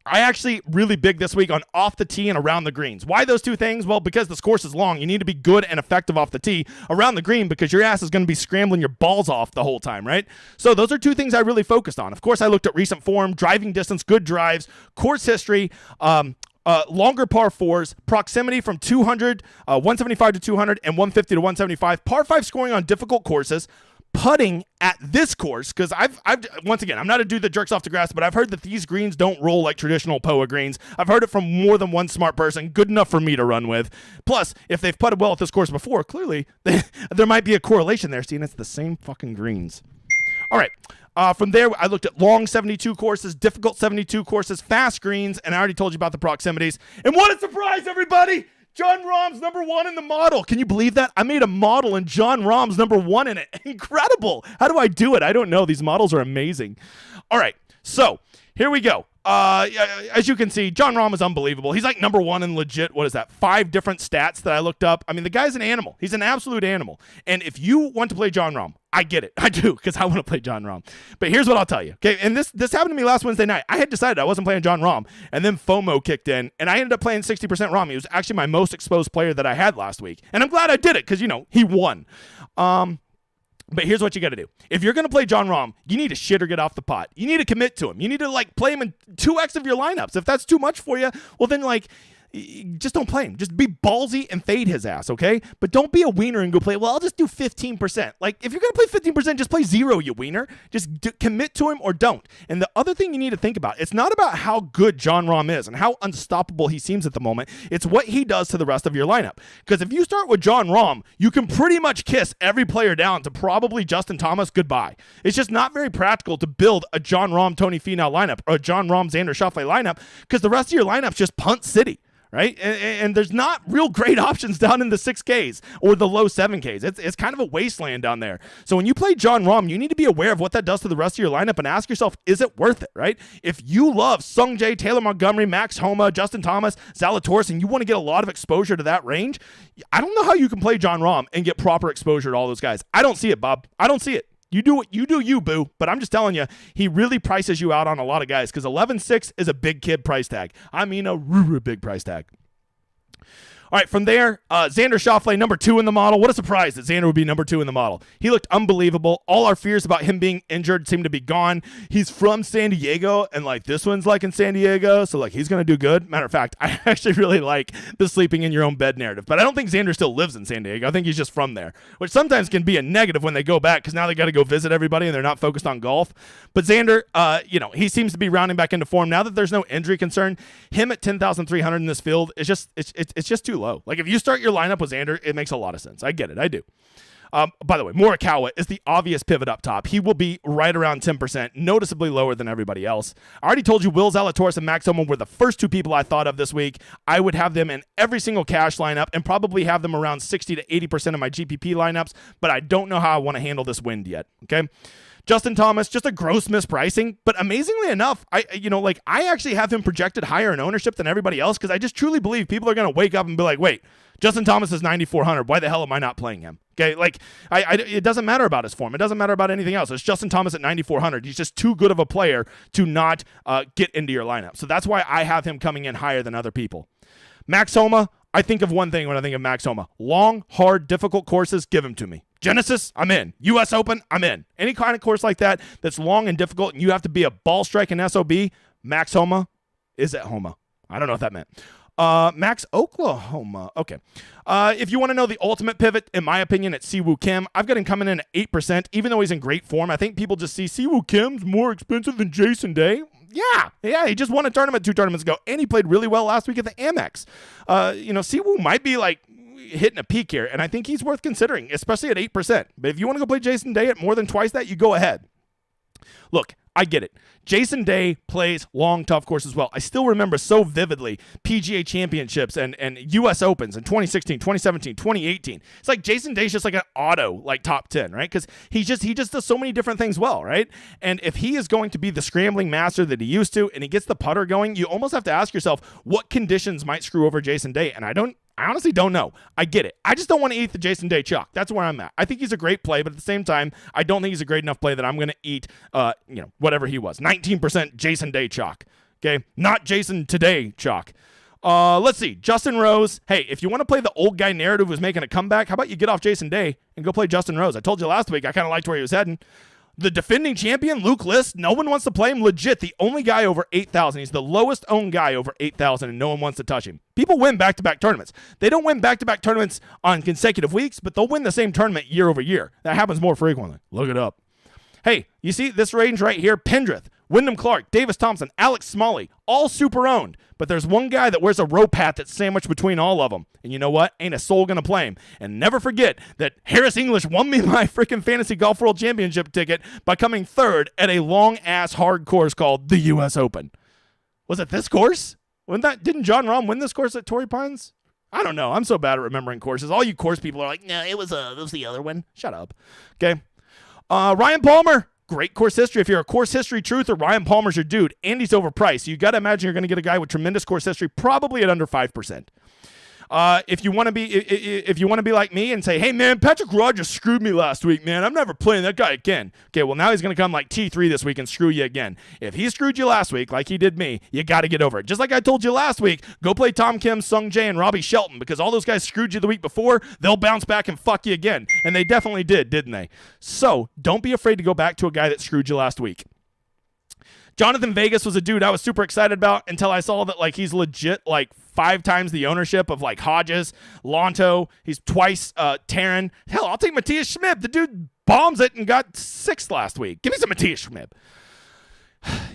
I actually really big this week on off the tee and around the greens. Why those 2 things? Well, because this course is long. You need to be good and effective off the tee. Around the green, because your ass is going to be scrambling your balls off the whole time, right? So those are 2 things I really focused on. Of course, I looked at recent form, driving distance, good drives, course history, longer par 4s, proximity from 200, 175 to 200, and 150 to 175. Par 5 scoring on difficult courses. Putting at this course, because I've once again, I'm not a dude that jerks off the grass, but I've heard that these greens don't roll like traditional POA greens. I've heard it from more than one smart person, good enough for me to run with. Plus, if they've putted well at this course before, clearly there might be a correlation there, seeing it's the same fucking greens. All right. From there, I looked at long 72 courses, difficult 72 courses, fast greens, and I already told you about the proximities. And what a surprise, everybody! Jon Rahm's number 1 in the model. Can you believe that? I made a model and Jon Rahm's number 1 in it. Incredible. How do I do it? I don't know. These models are amazing. All right, so here we go. As you can see, Jon Rahm is unbelievable. He's like number 1 in legit, 5 different stats that I looked up. I mean, the guy's an animal. He's an absolute animal. And if you want to play Jon Rahm, I get it. I do, because I want to play Jon Rahm. But here's what I'll tell you. Okay, and this happened to me last Wednesday night. I had decided I wasn't playing Jon Rahm, and then FOMO kicked in, and I ended up playing 60% Rahm. He was actually my most exposed player that I had last week. And I'm glad I did it, because, he won. But here's what you got to do. If you're going to play Jon Rahm, you need to shit or get off the pot. You need to commit to him. You need to play him in 2x of your lineups. If that's too much for you, well then just don't play him. Just be ballsy and fade his ass, okay? But don't be a wiener and go play, well, I'll just do 15%. If you're going to play 15%, just play 0, you wiener. Just commit to him or don't. And the other thing you need to think about, it's not about how good Jon Rahm is and how unstoppable he seems at the moment. It's what he does to the rest of your lineup. Because if you start with Jon Rahm, you can pretty much kiss every player down to probably Justin Thomas goodbye. It's just not very practical to build a Jon Rahm, Tony Finau lineup or a Jon Rahm, Xander Schauffele lineup, because the rest of your lineup's just punt city. Right? And there's not real great options down in the 6Ks or the low 7Ks. It's kind of a wasteland down there. So when you play Jon Rahm, you need to be aware of what that does to the rest of your lineup and ask yourself, is it worth it, right? If you love Sung Jae, Taylor Montgomery, Max Homa, Justin Thomas, Zalatoris, and you want to get a lot of exposure to that range, I don't know how you can play Jon Rahm and get proper exposure to all those guys. I don't see it, Bob. I don't see it. You do what you do, you boo. But I'm just telling you, he really prices you out on a lot of guys because 11.6 is a big kid price tag. I mean, a big price tag. All right, from there, Xander Schauffele, number 2 in the model. What a surprise that Xander would be number 2 in the model. He looked unbelievable. All our fears about him being injured seem to be gone. He's from San Diego, and like this one's like in San Diego, so like he's going to do good. Matter of fact, I actually really like the sleeping in your own bed narrative, but I don't think Xander still lives in San Diego. I think he's just from there, which sometimes can be a negative when they go back because now they got to go visit everybody and they're not focused on golf. But Xander, he seems to be rounding back into form now that there's no injury concern. Him at 10,300 in this field is just it's just too low. Like if you start your lineup with Xander, it makes a lot of sense. I get it. I do. By the way, Morikawa is the obvious pivot up top. He will be right around 10%, noticeably lower than everybody else. I already told you Will Zalatoris and Max Homa were the first 2 people I thought of this week. I would have them in every single cash lineup and probably have them around 60 to 80% of my GPP lineups, but I don't know how I want to handle this wind yet, okay? Justin Thomas, just a gross mispricing, but amazingly enough, I actually have him projected higher in ownership than everybody else because I just truly believe people are going to wake up and be like, wait, Justin Thomas is 9,400. Why the hell am I not playing him? Okay, like it doesn't matter about his form. It doesn't matter about anything else. It's Justin Thomas at 9,400. He's just too good of a player to not get into your lineup. So that's why I have him coming in higher than other people. Max Homa, I think of one thing when I think of Max Homa. Long, hard, difficult courses, give him to me. Genesis, I'm in. U.S. Open, I'm in. Any kind of course like that that's long and difficult and you have to be a ball striking SOB, Max Homa is at Homa. I don't know what that meant. Max Oklahoma. Okay. If you want to know the ultimate pivot, in my opinion, it's Siwoo Kim. I've got him coming in at 8%, even though he's in great form. I think people just see Siwoo Kim's more expensive than Jason Day. Yeah, he just won a tournament 2 tournaments ago, and he played really well last week at the Amex. Siwoo might be like hitting a peak here, and I think he's worth considering, especially at 8%. But if you want to go play Jason Day at more than twice that, you go ahead. Look, I get it. Jason Day plays long, tough courses as well. I still remember so vividly PGA championships and U.S. Opens in 2016, 2017, 2018. It's like Jason Day's just like an auto, like top 10, right? Because he just does so many different things well, right? And if he is going to be the scrambling master that he used to and he gets the putter going, you almost have to ask yourself what conditions might screw over Jason Day. And I honestly don't know. I get it. I just don't want to eat the Jason Day chalk. That's where I'm at. I think he's a great play, but at the same time, I don't think he's a great enough play that I'm going to eat, whatever he was. 19% Jason Day chalk. Okay? Not Jason Today chalk. Let's see. Justin Rose. Hey, if you want to play the old guy narrative who's making a comeback, how about you get off Jason Day and go play Justin Rose? I told you last week I kind of liked where he was heading. The defending champion, Luke List, no one wants to play him. Legit, the only guy over 8,000. He's the lowest owned guy over 8,000, and no one wants to touch him. People win back-to-back tournaments. They don't win back-to-back tournaments on consecutive weeks, but they'll win the same tournament year over year. That happens more frequently. Look it up. Hey, you see this range right here? Pendrith, Wyndham Clark, Davis Thompson, Alex Smalley, all super owned. But there's one guy that wears a rope hat that's sandwiched between all of them. And you know what? Ain't a soul going to play him. And never forget that Harris English won me my freaking Fantasy Golf World Championship ticket by coming third at a long-ass hard course called the U.S. Open. Was it this course? Didn't John Rahm win this course at Torrey Pines? I don't know. I'm so bad at remembering courses. All you course people are like, no, it was the other one. Shut up. Okay. Ryan Palmer. Great course history. If you're a course history truther, Ryan Palmer's your dude. Andy's overpriced. So you got to imagine you're going to get a guy with tremendous course history, probably at under 5%. If you want to be like me and say, hey man, Patrick Rogers screwed me last week, man. I'm never playing that guy again. Okay, well now he's going to come like T3 this week and screw you again. If he screwed you last week like he did me, you got to get over it. Just like I told you last week, go play Tom Kim, Sung Jae, and Robbie Shelton because all those guys screwed you the week before. They'll bounce back and fuck you again. And they definitely did, didn't they? So don't be afraid to go back to a guy that screwed you last week. Jonathan Vegas was a dude I was super excited about until I saw that like he's legit like 5 times the ownership of like Hodges, Lonto. He's twice Taryn. Hell, I'll take Matthias Schmid. The dude bombs it and got 6th last week. Give me some Matthias Schmid.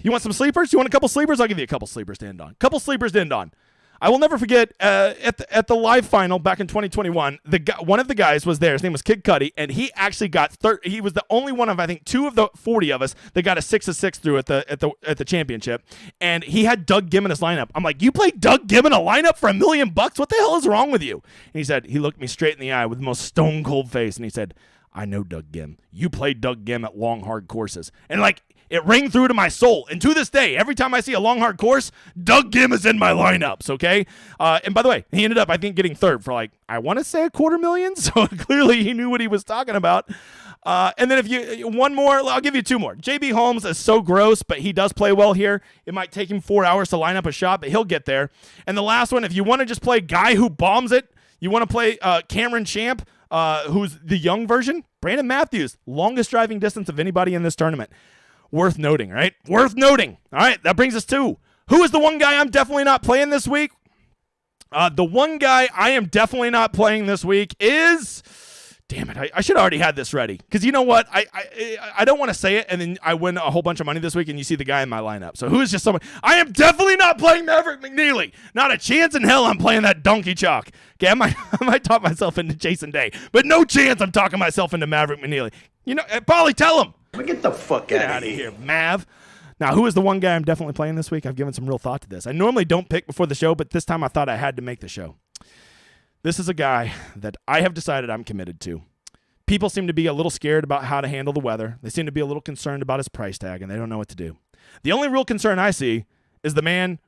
You want some sleepers? You want a couple sleepers? I'll give you a couple sleepers to end on. I will never forget at the live final back in 2021, one of the guys was there. His name was Kid Cudi, and he actually got he was the only one of I think 2 of the 40 of us that got a 6-6 through at the championship. And he had Doug Gibb in his lineup. I'm like, you play Doug Gibb in a lineup for $1 million? What the hell is wrong with you? And he looked me straight in the eye with the most stone cold face, and he said, I know Doug Gibb. You played Doug Gibb at long hard courses, and like. It rang through to my soul. And to this day, every time I see a long, hard course, Doug Gim is in my lineups, okay? And by the way, he ended up, I think, getting third for like, I want to say $250,000. So clearly he knew what he was talking about. And then if you, one more, I'll give you two more. JB Holmes is so gross, but he does play well here. It might take him 4 hours to line up a shot, but he'll get there. And the last one, if you want to just play guy who bombs it, you want to play Cameron Champ, who's the young version, Brandon Matthews, longest driving distance of anybody in this tournament. Worth noting, right? Worth noting. All right, that brings us to, who is the one guy I'm definitely not playing this week? The one guy I am definitely not playing this week is... Damn it, I should have already had this ready. Because you know what? I don't want to say it, and then I win a whole bunch of money this week, and you see the guy in my lineup. So who is just someone? I am definitely not playing Maverick McNeely. Not a chance in hell I'm playing that donkey chalk. Okay, I might talk myself into Jason Day, but no chance I'm talking myself into Maverick McNeely. You know, Polly, tell him. Get the fuck Out of here, Mav. Now, who is the one guy I'm definitely playing this week? I've given some real thought to this. I normally don't pick before the show, but this time I thought I had to make the show. This is a guy that I have decided I'm committed to. People seem to be a little scared about how to handle the weather. They seem to be a little concerned about his price tag, and they don't know what to do. The only real concern I see is the man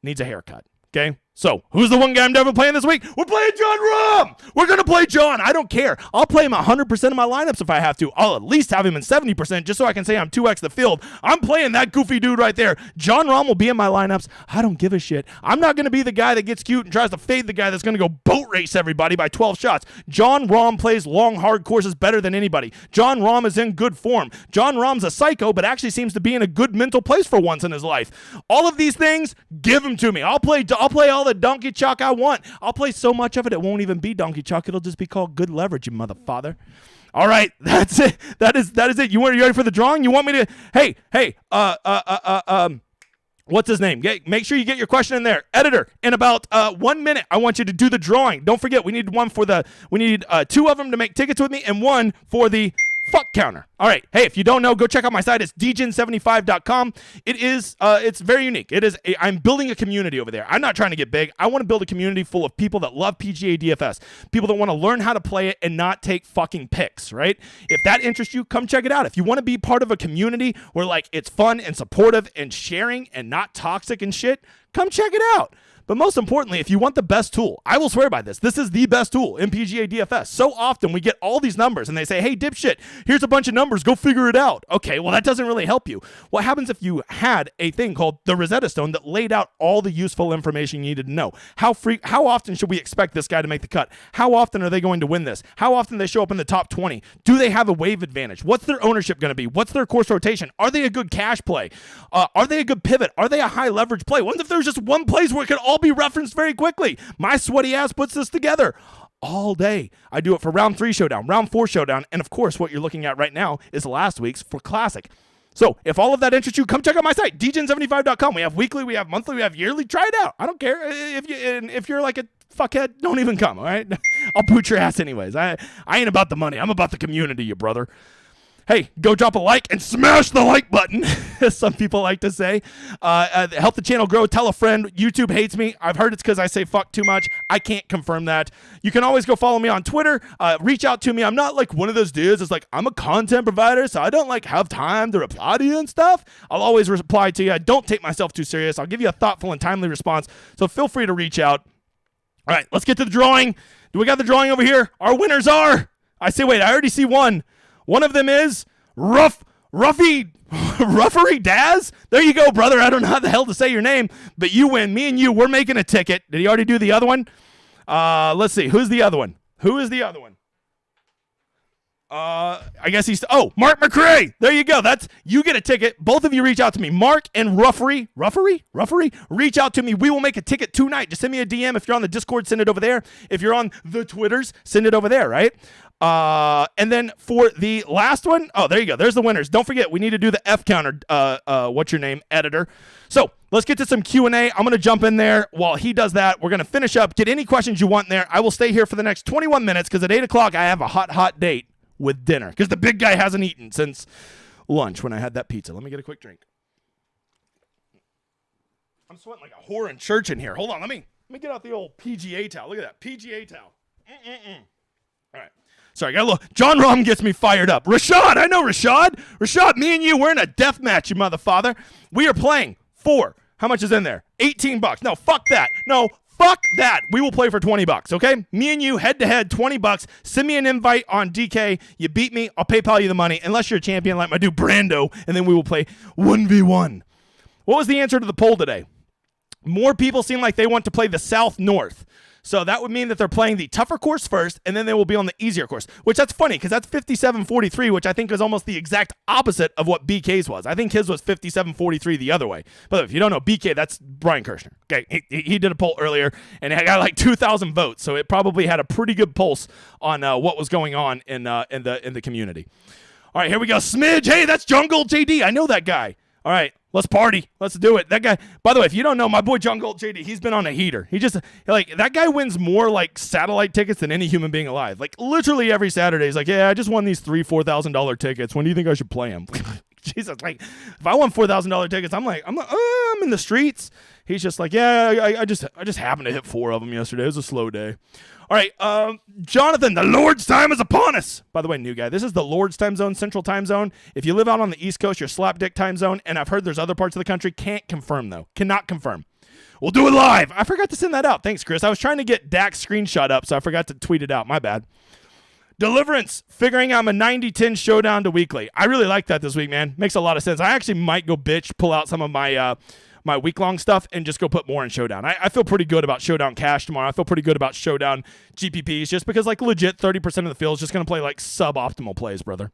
needs a haircut, okay? So, who's the one guy I'm definitely playing this week? We're playing John Rahm! We're going to play John. I don't care. I'll play him 100% of my lineups if I have to. I'll at least have him in 70% just so I can say I'm 2x the field. I'm playing that goofy dude right there. John Rahm will be in my lineups. I don't give a shit. I'm not going to be the guy that gets cute and tries to fade the guy that's going to go boat race everybody by 12 shots. John Rahm plays long, hard courses better than anybody. John Rahm is in good form. John Rahm's a psycho, but actually seems to be in a good mental place for once in his life. All of these things, give them to me. I'll play all the donkey chalk I want. I'll play so much of it it won't even be donkey chalk. It'll just be called good leverage, you motherfather. All right, that's it. That is it. You ready for the drawing? You want me to? Hey, what's his name? Make sure you get your question in there, editor. In about 1 minute, I want you to do the drawing. Don't forget, we need two of them to make tickets with me, and one for the fuck counter. All right. Hey, if you don't know, go check out my site. It's dgen75.com. It's very unique. I'm building a community over there. I'm not trying to get big. I want to build a community full of people that love PGA DFS, people that want to learn how to play it and not take fucking picks, right? If that interests you, come check it out. If you want to be part of a community where like it's fun and supportive and sharing and not toxic and shit, come check it out. But most importantly, if you want the best tool, I will swear by this. This is the best tool in PGA DFS. So often we get all these numbers and they say, hey, dipshit, here's a bunch of numbers. Go figure it out. Okay, well, that doesn't really help you. What happens if you had a thing called the Rosetta Stone that laid out all the useful information you needed to know? How often should we expect this guy to make the cut? How often are they going to win this? How often they show up in the top 20? Do they have a wave advantage? What's their ownership going to be? What's their course rotation? Are they a good cash play? Are they a good pivot? Are they a high leverage play? What if there's just one place where it could all be referenced very quickly? My sweaty ass puts this together all day. I do it for round 3 showdown, round 4 showdown, and of course what you're looking at right now is last week's for classic. So if all of that interests you, come check out my site, dgen75.com. We have weekly, we have monthly, we have yearly. Try it out. I don't care. If you're like a fuckhead, don't even come, all right? I'll boot your ass anyways. I ain't about the money. I'm about the community, you brother. Hey, go drop a like and smash the like button, as some people like to say. Help the channel grow. Tell a friend. YouTube hates me. I've heard it's because I say fuck too much. I can't confirm that. You can always go follow me on Twitter. Reach out to me. I'm not like one of those dudes that's like, I'm a content provider, so I don't like have time to reply to you and stuff. I'll always reply to you. I don't take myself too serious. I'll give you a thoughtful and timely response, so feel free to reach out. All right, let's get to the drawing. Do we got the drawing over here? Our winners are, I already see one. One of them is Ruffery Daz. There you go, brother. I don't know how the hell to say your name, but you win. Me and you, we're making a ticket. Did he already do the other one? Let's see. Who's the other one? I guess Mark McRae. There you go. You get a ticket. Both of you reach out to me. Mark and Ruffery, reach out to me. We will make a ticket tonight. Just send me a DM. If you're on the Discord, send it over there. If you're on the Twitters, send it over there, right? And then for the last one, there you go. There's the winners. Don't forget, we need to do the F counter. What's your name, editor? So let's get to some Q&A. I'm going to jump in there while he does that. We're going to finish up. Get any questions you want in there. I will stay here for the next 21 minutes because at 8 o'clock I have a hot date with dinner because the big guy hasn't eaten since lunch when I had that pizza. Let me get a quick drink. I'm sweating like a whore in church in here. Hold on. Let me get out the old PGA towel. Look at that. PGA towel. All right. Sorry, got a little. John Rahm gets me fired up. Rashad, I know Rashad. Rashad, me and you, we're in a death match, you motherfather. We are playing for, how much is in there? $18. No, fuck that. No, fuck that. We will play for $20, okay? Me and you, head to head, $20. Send me an invite on DK. You beat me, I'll PayPal you the money, unless you're a champion like my dude Brando, and then we will play 1v1. What was the answer to the poll today? More people seem like they want to play the South-North. So that would mean that they're playing the tougher course first, and then they will be on the easier course, which that's funny because that's 57-43, which I think is almost the exact opposite of what BK's was. I think his was 57-43 the other way. But if you don't know BK, that's Brian Kirshner. Okay, he did a poll earlier, and it got like 2,000 votes, so it probably had a pretty good pulse on what was going on in the community. All right, here we go. Smidge, hey, that's Jungle JD. I know that guy. All right, let's party. Let's do it. That guy, by the way, if you don't know, my boy John Gold JD, he's been on a heater. He just, like, that guy wins more, like, satellite tickets than any human being alive. Like, literally every Saturday, he's like, yeah, I just won these $4,000 tickets. When do you think I should play them? Jesus, like, if I won $4,000 tickets, I'm in the streets. He's just like, yeah, I just happened to hit 4 of them yesterday. It was a slow day. All right, Jonathan, the Lord's time is upon us. By the way, new guy, this is the Lord's time zone, Central time zone. If you live out on the East Coast, you're slapdick time zone, and I've heard there's other parts of the country. Can't confirm, though. Cannot confirm. We'll do it live. I forgot to send that out. Thanks, Chris. I was trying to get Dak's screenshot up, so I forgot to tweet it out. My bad. Deliverance, figuring I'm a 90-10 showdown to weekly. I really like that this week, man. Makes a lot of sense. I actually might go pull out some of my my week-long stuff and just go put more in Showdown. I feel pretty good about Showdown Cash tomorrow. I feel pretty good about Showdown GPPs just because, like, legit 30% of the field is just going to play, like, suboptimal plays, brother.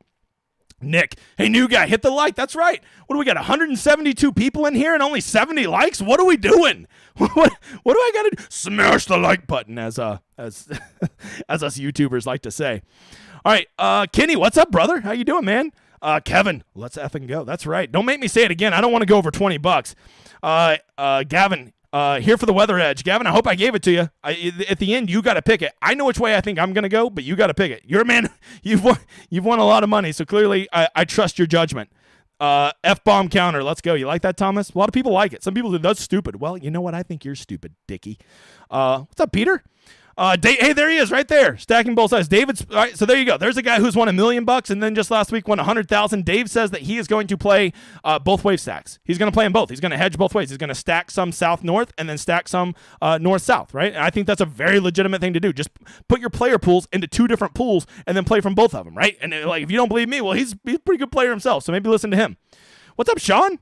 Nick, hey, new guy, hit the like. That's right. What do we got, 172 people in here and only 70 likes? What are we doing? What do I got to do? Smash the like button, as us YouTubers like to say. All right, Kenny, what's up, brother? How you doing, man? Kevin, let's effing go. That's right. Don't make me say it again. I don't want to go over $20. Gavin, here for the weather edge. Gavin, I hope I gave it to you. At the end, you got to pick it. I know which way I think I'm going to go, but you got to pick it. You're a man. You've won a lot of money, so clearly I trust your judgment. F-bomb counter. Let's go. You like that, Thomas? A lot of people like it. Some people do. That's stupid. Well, you know what? I think you're stupid, Dickie. What's up, Peter? Hey, there he is, right there, stacking both sides. David's all right. So there you go. There's a guy who's won $1 million, and then just last week won 100,000. Dave says that he is going to play both wave stacks. He's going to play them both. He's going to hedge both ways. He's going to stack some south-north and then stack some north-south. Right? And I think that's a very legitimate thing to do. Just put your player pools into 2 different pools and then play from both of them. Right? And like, if you don't believe me, well, he's a pretty good player himself. So maybe listen to him. What's up, Sean?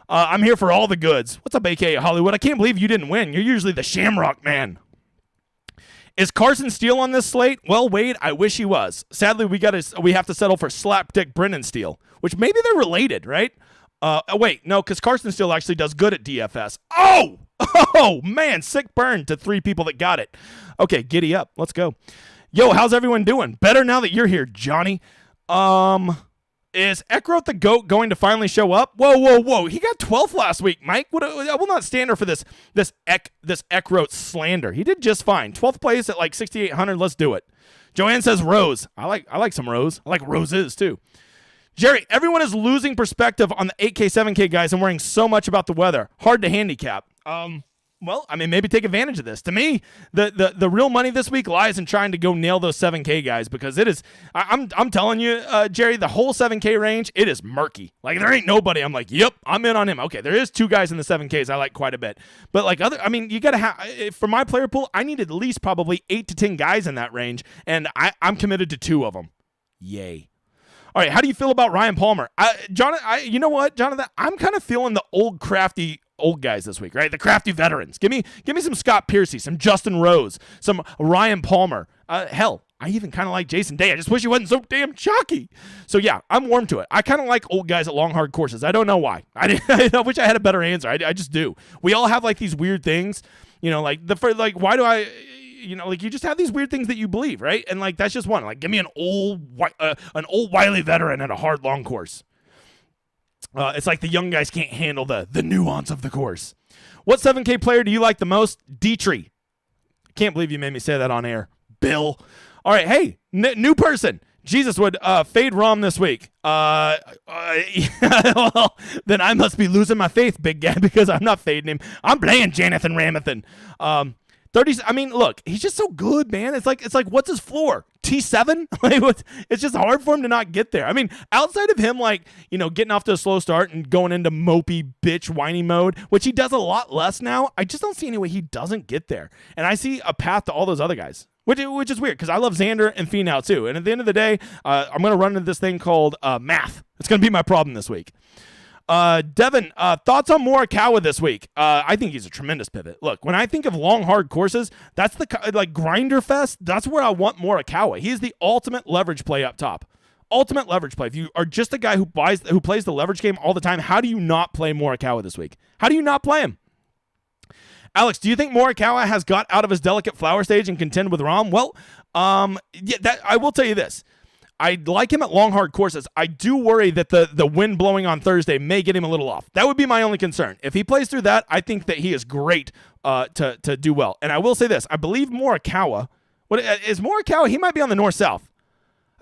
I'm here for all the goods. What's up, AKA Hollywood? I can't believe you didn't win. You're usually the Shamrock man. Is Carson Steele on this slate? Well, Wade, I wish he was. Sadly, we have to settle for slapdick Brennan Steele, which maybe they're related, right? Wait, no, because Carson Steele actually does good at DFS. Oh, man, sick burn to 3 people that got it. Okay, giddy up. Let's go. Yo, how's everyone doing? Better now that you're here, Johnny. Is Eckroth the GOAT going to finally show up? Whoa. He got 12th last week, Mike. I will not stand her for this Eckroth slander. He did just fine. 12th place at like 6,800. Let's do it. Joanne says Rose. I like some Rose. I like roses too. Jerry, everyone is losing perspective on the 8K, 7K guys and worrying so much about the weather. Hard to handicap. Well, I mean, maybe take advantage of this. To me, the real money this week lies in trying to go nail those 7K guys because it is. I'm telling you, Jerry, the whole 7K range, it is murky. Like there ain't nobody. I'm like, yep, I'm in on him. Okay, there is 2 guys in the 7Ks I like quite a bit, but like you gotta have for my player pool, I need at least probably 8 to 10 guys in that range, and I'm committed to 2 of them. Yay. All right, how do you feel about Ryan Palmer? Jonathan, you know what, Jonathan? I'm kind of feeling the old crafty old guys this week, right? The crafty veterans. Give me some Scott Piercy, some Justin Rose, some Ryan Palmer. Hell, I even kind of like Jason Day. I just wish he wasn't so damn chalky. So yeah, I'm warm to it. I kind of like old guys at long hard courses. I don't know why. I wish I had a better answer. I just do. We all have like these weird things, you know, like why do I? You know, like you just have these weird things that you believe, right? And like that's just one. Like give me an old wily veteran at a hard long course. It's like the young guys can't handle the nuance of the course. What 7K player do you like the most? Dietrich. Can't believe you made me say that on air. Bill. All right, hey, new person. Jesus would fade Rom this week. Well, then I must be losing my faith, big guy, because I'm not fading him. I'm playing Jonathan Ramathan. 30. I mean, look, he's just so good, man. It's like what's his floor? T7? Like, it's just hard for him to not get there. I mean, outside of him, like, getting off to a slow start and going into mopey bitch whiny mode, which he does a lot less now, I just don't see any way he doesn't get there. And I see a path to all those other guys, which is weird because I love Xander and Finau too. And at the end of the day, I'm going to run into this thing called math. It's going to be my problem this week. Devin, thoughts on Morikawa this week? I think he's a tremendous pivot. Look, when I think of long, hard courses, that's the grinder fest. That's where I want Morikawa. He's the ultimate leverage play up top. Ultimate leverage play. If you are just a guy who plays the leverage game all the time, how do you not play Morikawa this week? How do you not play him? Alex, do you think Morikawa has got out of his delicate flower stage and contend with Rahm? Well, that I will tell you this. I like him at long, hard courses. I do worry that the wind blowing on Thursday may get him a little off. That would be my only concern. If he plays through that, I think that he is great to do well. And I will say this. I believe Morikawa, is Morikawa, he might be on the north-south.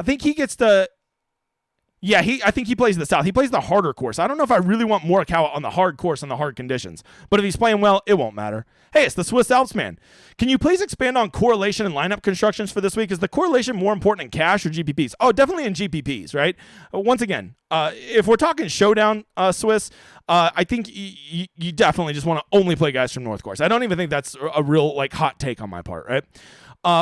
I think he gets to... Yeah, I think he plays the south. He plays the harder course. I don't know if I really want Morikawa on the hard course on the hard conditions. But if he's playing well, it won't matter. Hey, it's the Swiss Alps man. Can you please expand on correlation and lineup constructions for this week? Is the correlation more important in cash or GPPs? Oh, definitely in GPPs, right? Once again, if we're talking showdown, Swiss, I think you definitely just want to only play guys from North Course. I don't even think that's a real hot take on my part, right?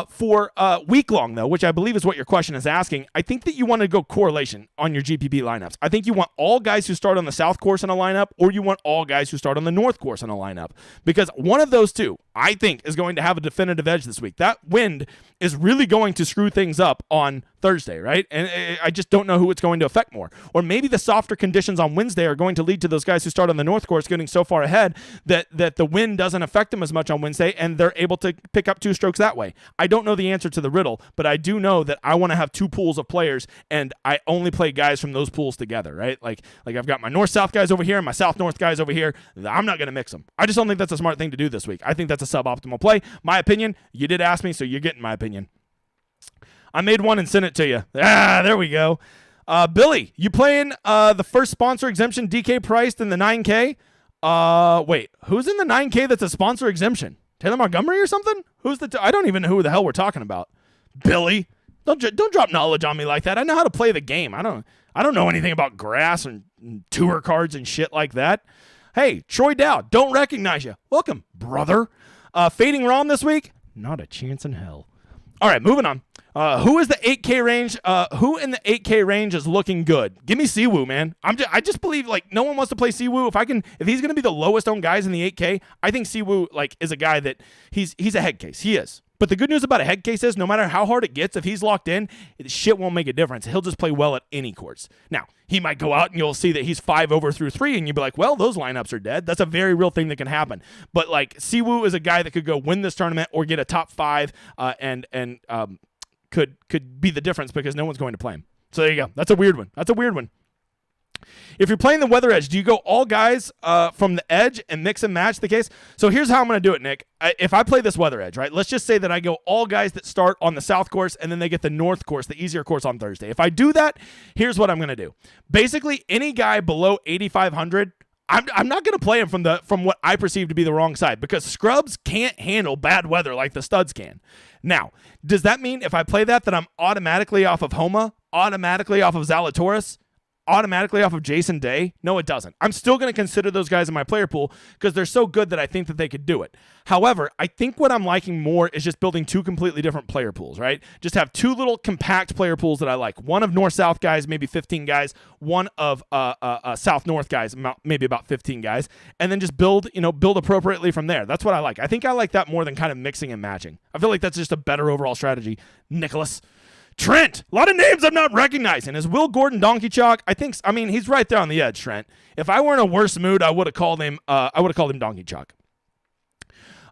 For week long, though, which I believe is what your question is asking, I think that you want to go correlation on your GPP lineups. I think you want all guys who start on the South Course in a lineup, or you want all guys who start on the North Course in a lineup. Because one of those two, I think, is going to have a definitive edge this week. That wind is really going to screw things up on Thursday, right? And I just don't know who it's going to affect more. Or maybe the softer conditions on Wednesday are going to lead to those guys who start on the North Course getting so far ahead that the wind doesn't affect them as much on Wednesday, and they're able to pick up 2 strokes that way. I don't know the answer to the riddle, but I do know that I want to have 2 pools of players, and I only play guys from those pools together, right? Like I've got my North-South guys over here and my South-North guys over here. I'm not going to mix them. I just don't think that's a smart thing to do this week. I think that's a suboptimal play. My opinion, you did ask me, so you're getting my opinion. I made one and sent it to you. There we go. Billy, you playing the first sponsor exemption DK priced in the 9K? Wait, who's in the 9K that's a sponsor exemption? Taylor Montgomery or something? I don't even know who the hell we're talking about. Billy, don't drop knowledge on me like that. I know how to play the game. I don't know anything about grass and tour cards and shit like that. Hey, Troy Dow, don't recognize you. Welcome, brother. Fading Rahm this week? Not a chance in hell. All right, moving on. Who is the 8K range? Who in the 8K range is looking good? Give me Siwoo, man. I just believe no one wants to play Siwoo. If he's gonna be the lowest owned guys in the 8K, I think Siwoo is a guy that he's a head case. He is. But the good news about a head case is no matter how hard it gets, if he's locked in, shit won't make a difference. He'll just play well at any course. Now, he might go out and you'll see that he's 5 over through 3, and you'll be like, well, those lineups are dead. That's a very real thing that can happen. But Siwoo is a guy that could go win this tournament or get a top 5 and could be the difference because no one's going to play him. So there you go. That's a weird one. If you're playing the weather edge, do you go all guys from the edge and mix and match the case? So here's how I'm going to do it, Nick. If I play this weather edge, right, let's just say that I go all guys that start on the South Course and then they get the North Course, the easier course on Thursday. If I do that, here's what I'm going to do. Basically, any guy below 8,500, I'm not going to play him from what I perceive to be the wrong side because scrubs can't handle bad weather like the studs can. Now, does that mean if I play that I'm automatically off of Homa, automatically off of Zalatoris, automatically off of Jason Day? No, it doesn't. I'm still going to consider those guys in my player pool because they're so good that I think that they could do it. However, I think what I'm liking more is just building 2 completely different player pools, right? Just have 2 little compact player pools that I like. One of North-South guys, maybe 15 guys. One of South-North guys, maybe about 15 guys. And then just build appropriately from there. That's what I like. I think I like that more than kind of mixing and matching. I feel like that's just a better overall strategy. Nicholas. Trent, a lot of names I'm not recognizing. Is Will Gordon Donkey Chalk? He's right there on the edge, Trent. If I were in a worse mood, I would have called him Donkey Chalk.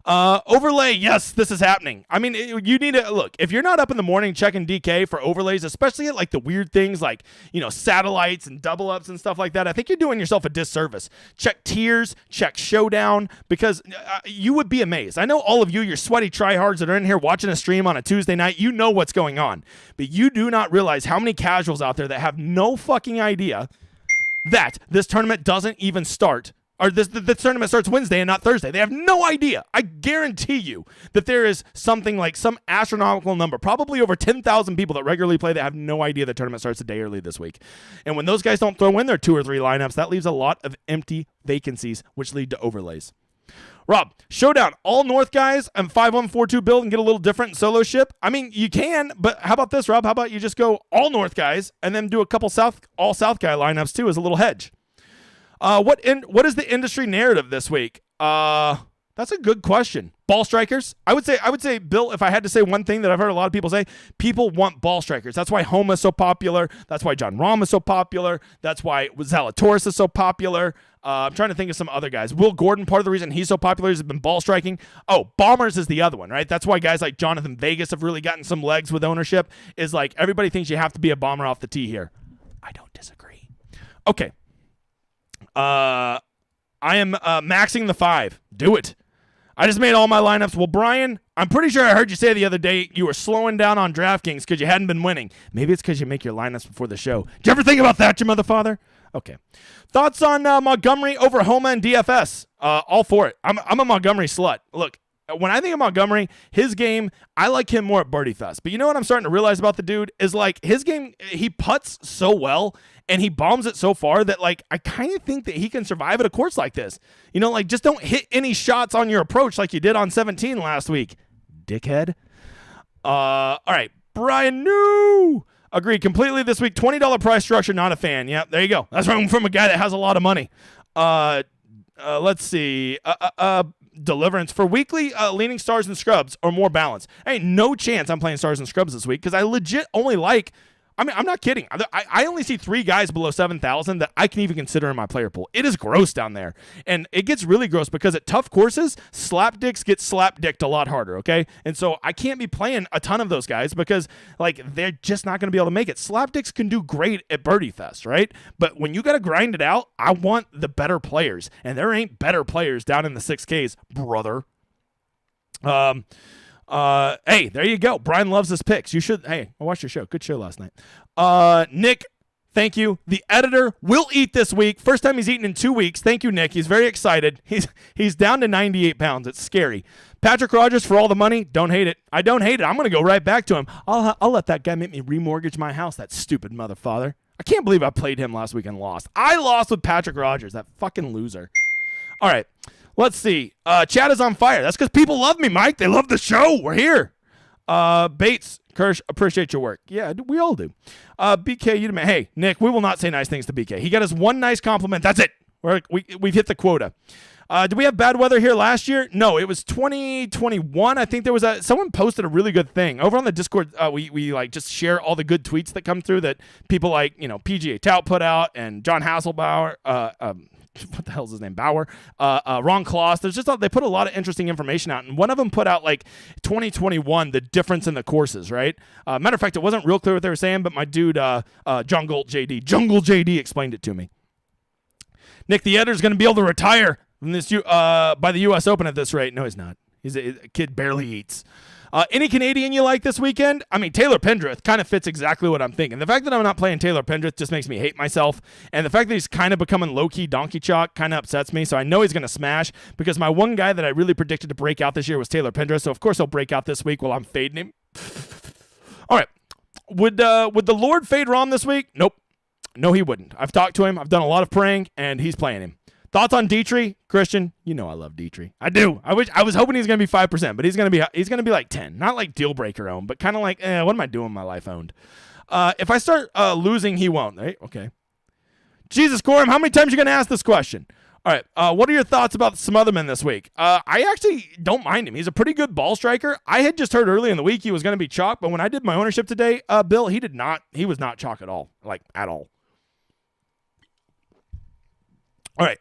Overlay, yes, this is happening. You need to look. If you're not up in the morning checking DK for overlays, especially at the weird things like satellites and double ups and stuff like that, I think you're doing yourself a disservice. Check tiers, check showdown, because you would be amazed. I know all of you, you're sweaty tryhards that are in here watching a stream on a Tuesday night. You know what's going on, but you do not realize how many casuals out there that have no fucking idea that this tournament doesn't even start Or this tournament starts Wednesday and not Thursday. They have no idea. I guarantee you that there is something like some astronomical number, probably over 10,000 people that regularly play that have no idea the tournament starts a day early this week. And when those guys don't throw in their 2 or 3 lineups, that leaves a lot of empty vacancies, which lead to overlays. Rob, showdown, all North guys and 5-1-4-2 build and get a little different solo ship. I mean, you can, but how about this, Rob? How about you just go all North guys and then do a couple all South guy lineups too as a little hedge? What is the industry narrative this week? That's a good question. Ball strikers. I would say, Bill, if I had to say one thing that I've heard a lot of people say, people want ball strikers. That's why Homa is so popular. That's why John Rahm is so popular. That's why Zalatoris is so popular. I'm trying to think of some other guys. Will Gordon, part of the reason he's so popular is he's been ball striking. Oh, bombers is the other one, right? That's why guys like Jonathan Vegas have really gotten some legs with ownership, is like everybody thinks you have to be a bomber off the tee here. I don't disagree. Okay. I am maxing the 5. Do it. I just made all my lineups. Well, Brian, I'm pretty sure I heard you say the other day you were slowing down on DraftKings because you hadn't been winning. Maybe it's because you make your lineups before the show. Did you ever think about that, you motherfather? Okay. Thoughts on Montgomery over Homa and DFS? All for it. I'm a Montgomery slut. Look, when I think of Montgomery, his game, I like him more at Birdie Fest. But you know what I'm starting to realize about the dude is like his game, he putts so well and he bombs it so far that like I kind of think that he can survive at a course like this. You know, like just don't hit any shots on your approach like you did on 17 last week, dickhead. All right, Brian, no. Agreed completely this week. $20 price structure, not a fan. Yeah, there you go. That's from a guy that has a lot of money. Let's see. Deliverance for weekly leaning stars and scrubs or more balance. Hey, no chance I'm playing stars and scrubs this week because I legit only like, I mean, I'm not kidding. I only see 3 guys below 7,000 that I can even consider in my player pool. It is gross down there. And it gets really gross because at tough courses, slapdicks get slapdicked a lot harder, okay? And so I can't be playing a ton of those guys because, like, they're just not going to be able to make it. Slapdicks can do great at Birdie Fest, right? But when you got to grind it out, I want the better players. And there ain't better players down in the 6Ks, brother. Hey, there you go. Brian loves his picks. You should. Hey, I watched your show. Good show last night. Nick, thank you. The editor will eat this week. First time he's eaten in 2 weeks. Thank you, Nick. He's very excited. He's down to 98 pounds. It's scary. Patrick Rogers for all the money. Don't hate it. I don't hate it. I'm going to go right back to him. I'll let that guy make me remortgage my house, that stupid motherfather. I can't believe I played him last week and lost. I lost with Patrick Rogers, that fucking loser. All right. Let's see. Chat is on fire. That's because people love me, Mike. They love the show. We're here. Bates, Kirsch, appreciate your work. Yeah, we all do. BK, you demand. Hey, Nick, we will not say nice things to BK. He got us one nice compliment. That's it. We've hit the quota. Did we have bad weather here last year? No, it was 2021. I think there was someone posted a really good thing over on the Discord. We like just share all the good tweets that come through that people like, you know, PGA Tout put out and John Hasselbauer, what the hell's his name? Bauer, Ron Kloss. There's just they put a lot of interesting information out, and one of them put out like 2021, the difference in the courses, right? Matter of fact, it wasn't real clear what they were saying, but my dude, Jungle JD explained it to me. Nick, the editor's going to be able to retire from this by the U.S. Open at this rate. No, he's not. He's a kid barely eats. Any Canadian you like this weekend? I mean, Taylor Pendrith kind of fits exactly what I'm thinking. The fact that I'm not playing Taylor Pendrith just makes me hate myself. And the fact that he's kind of becoming low-key donkey chalk kind of upsets me. So I know he's going to smash because my one guy that I really predicted to break out this year was Taylor Pendrith. So, of course, he'll break out this week while I'm fading him. All right. Would the Lord fade Rahm this week? Nope. No, he wouldn't. I've talked to him. I've done a lot of praying, and he's playing him. Thoughts on Dietrich, Christian? You know I love Dietrich. I do. I was hoping he's gonna be 5%, but he's gonna be like 10. Not like deal breaker owned, but kind of like, what am I doing with my life owned? If I start losing, he won't. Right? Okay. Jesus, Corum, how many times are you gonna ask this question? All right. What are your thoughts about Smotherman this week? I actually don't mind him. He's a pretty good ball striker. I had just heard early in the week he was gonna be chalk, but when I did my ownership today, Bill, he was not chalk at all, like at all. All right.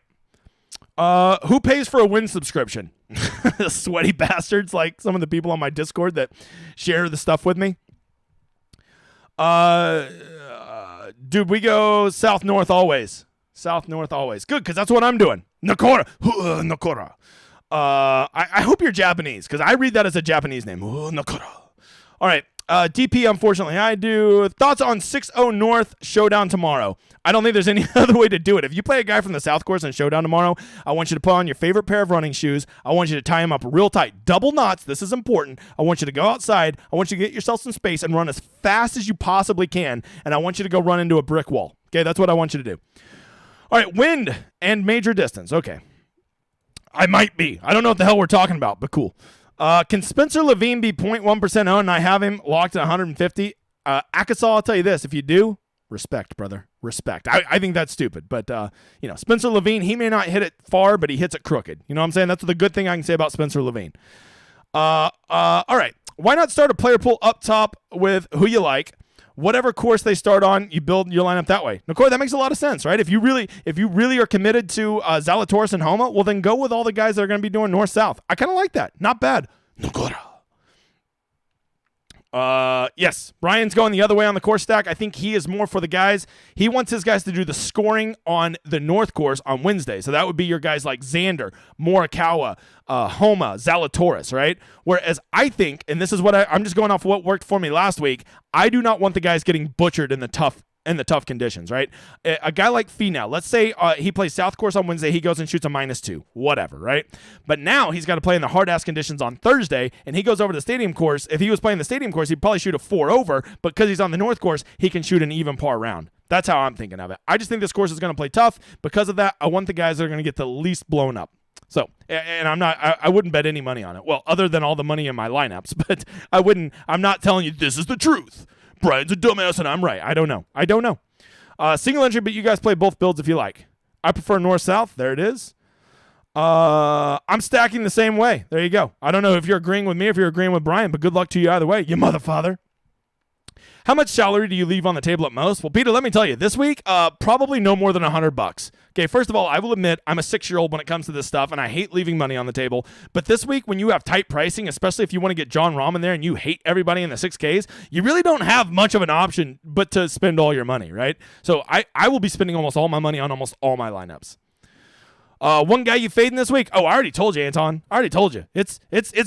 Who pays for a Win subscription? Sweaty bastards like some of the people on my Discord that share the stuff with me. Dude, we go south-north always. South-north always. Good, because that's what I'm doing. Nakora. Nakora. I hope you're Japanese, because I read that as a Japanese name. Nakora. All right. DP, unfortunately, I do. Thoughts on 6-0 North Showdown tomorrow? I don't think there's any other way to do it. If you play a guy from the South Course in Showdown tomorrow, I want you to put on your favorite pair of running shoes. I want you to tie them up real tight. Double knots. This is important. I want you to go outside. I want you to get yourself some space and run as fast as you possibly can. And I want you to go run into a brick wall. Okay, that's what I want you to do. All right, wind and major distance. Okay. I might be. I don't know what the hell we're talking about, but cool. Can Spencer Levine be 0.1% owned and I have him locked at 150? Akasal, I'll tell you this. If you do, respect, brother. Respect. I think that's stupid. But, Spencer Levine, he may not hit it far, but he hits it crooked. You know what I'm saying? That's the good thing I can say about Spencer Levine. All right. Why not start a player pool up top with who you like? Whatever course they start on, you build your lineup that way. Nicole, that makes a lot of sense, right? If you really are committed to Zalatoris and Homa, well, then go with all the guys that are going to be doing north-south. I kind of like that. Not bad. Nagora. Yes, Brian's going the other way on the course stack. I think he is more for the guys. He wants his guys to do the scoring on the North course on Wednesday. So that would be your guys like Xander, Morikawa, Homa, Zalatoris, right? Whereas I think, and this is what I'm just going off what worked for me last week, I do not want the guys getting butchered in the tough conditions, right? A guy like Finau, let's say he plays South Course on Wednesday, he goes and shoots a -2, whatever, right? But now he's got to play in the hard-ass conditions on Thursday, and he goes over to the Stadium Course. If he was playing the Stadium Course, he'd probably shoot a 4 over, but because he's on the North Course, he can shoot an even par round. That's how I'm thinking of it. I just think this course is going to play tough. Because of that, I want the guys that are going to get the least blown up. So, and I wouldn't bet any money on it. Well, other than all the money in my lineups, but I'm not telling you this is the truth. Brian's a dumbass and I'm right. I don't know. Single entry, but you guys play both builds if you like. I prefer north-south. There it is. I'm stacking the same way. There you go. I don't know if you're agreeing with me or if you're agreeing with Brian, but good luck to you either way, you motherfather. How much salary do you leave on the table at most? Well, Peter, let me tell you, this week, probably no more than $100. Okay, first of all, I will admit I'm a 6-year-old when it comes to this stuff, and I hate leaving money on the table. But this week, when you have tight pricing, especially if you want to get John Rahm in there and you hate everybody in the 6Ks, you really don't have much of an option but to spend all your money, right? So I will be spending almost all my money on almost all my lineups. One guy you fading this week? Oh, I already told you, Anton. I already told you. It's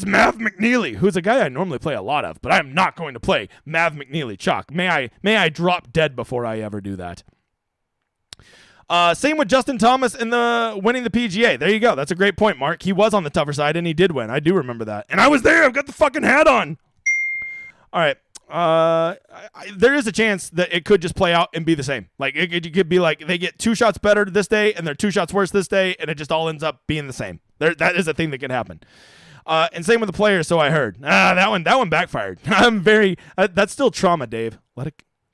Mav McNeely, who's a guy I normally play a lot of, but I am not going to play Mav McNeely. Chalk. May I drop dead before I ever do that. Same with Justin Thomas in the winning the PGA. There you go. That's a great point, Mark. He was on the tougher side, and he did win. I do remember that. And I was there. I've got the fucking hat on. All right. There is a chance that it could just play out and be the same. Like it could be like they get 2 shots better this day and they're 2 shots worse this day, and it just all ends up being the same. That is a thing that can happen. And same with the players. So I heard. That one backfired. I'm very. That's still trauma, Dave.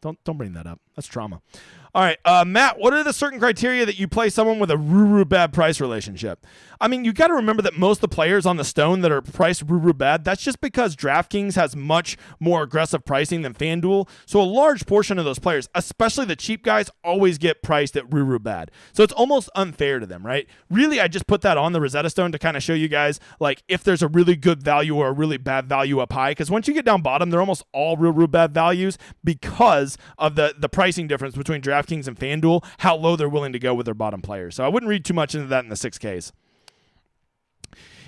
Don't bring that up. That's trauma. All right, Matt, what are the certain criteria that you play someone with a roo-roo bad price relationship? I mean, you got to remember that most of the players on the stone that are priced roo-roo bad, that's just because DraftKings has much more aggressive pricing than FanDuel. So a large portion of those players, especially the cheap guys, always get priced at roo-roo bad. So it's almost unfair to them, right? Really, I just put that on the Rosetta Stone to kind of show you guys, like, if there's a really good value or a really bad value up high. Because once you get down bottom, they're almost all roo-roo bad values because of the pricing difference between DraftKings and FanDuel, how low they're willing to go with their bottom players. So I wouldn't read too much into that in the 6Ks.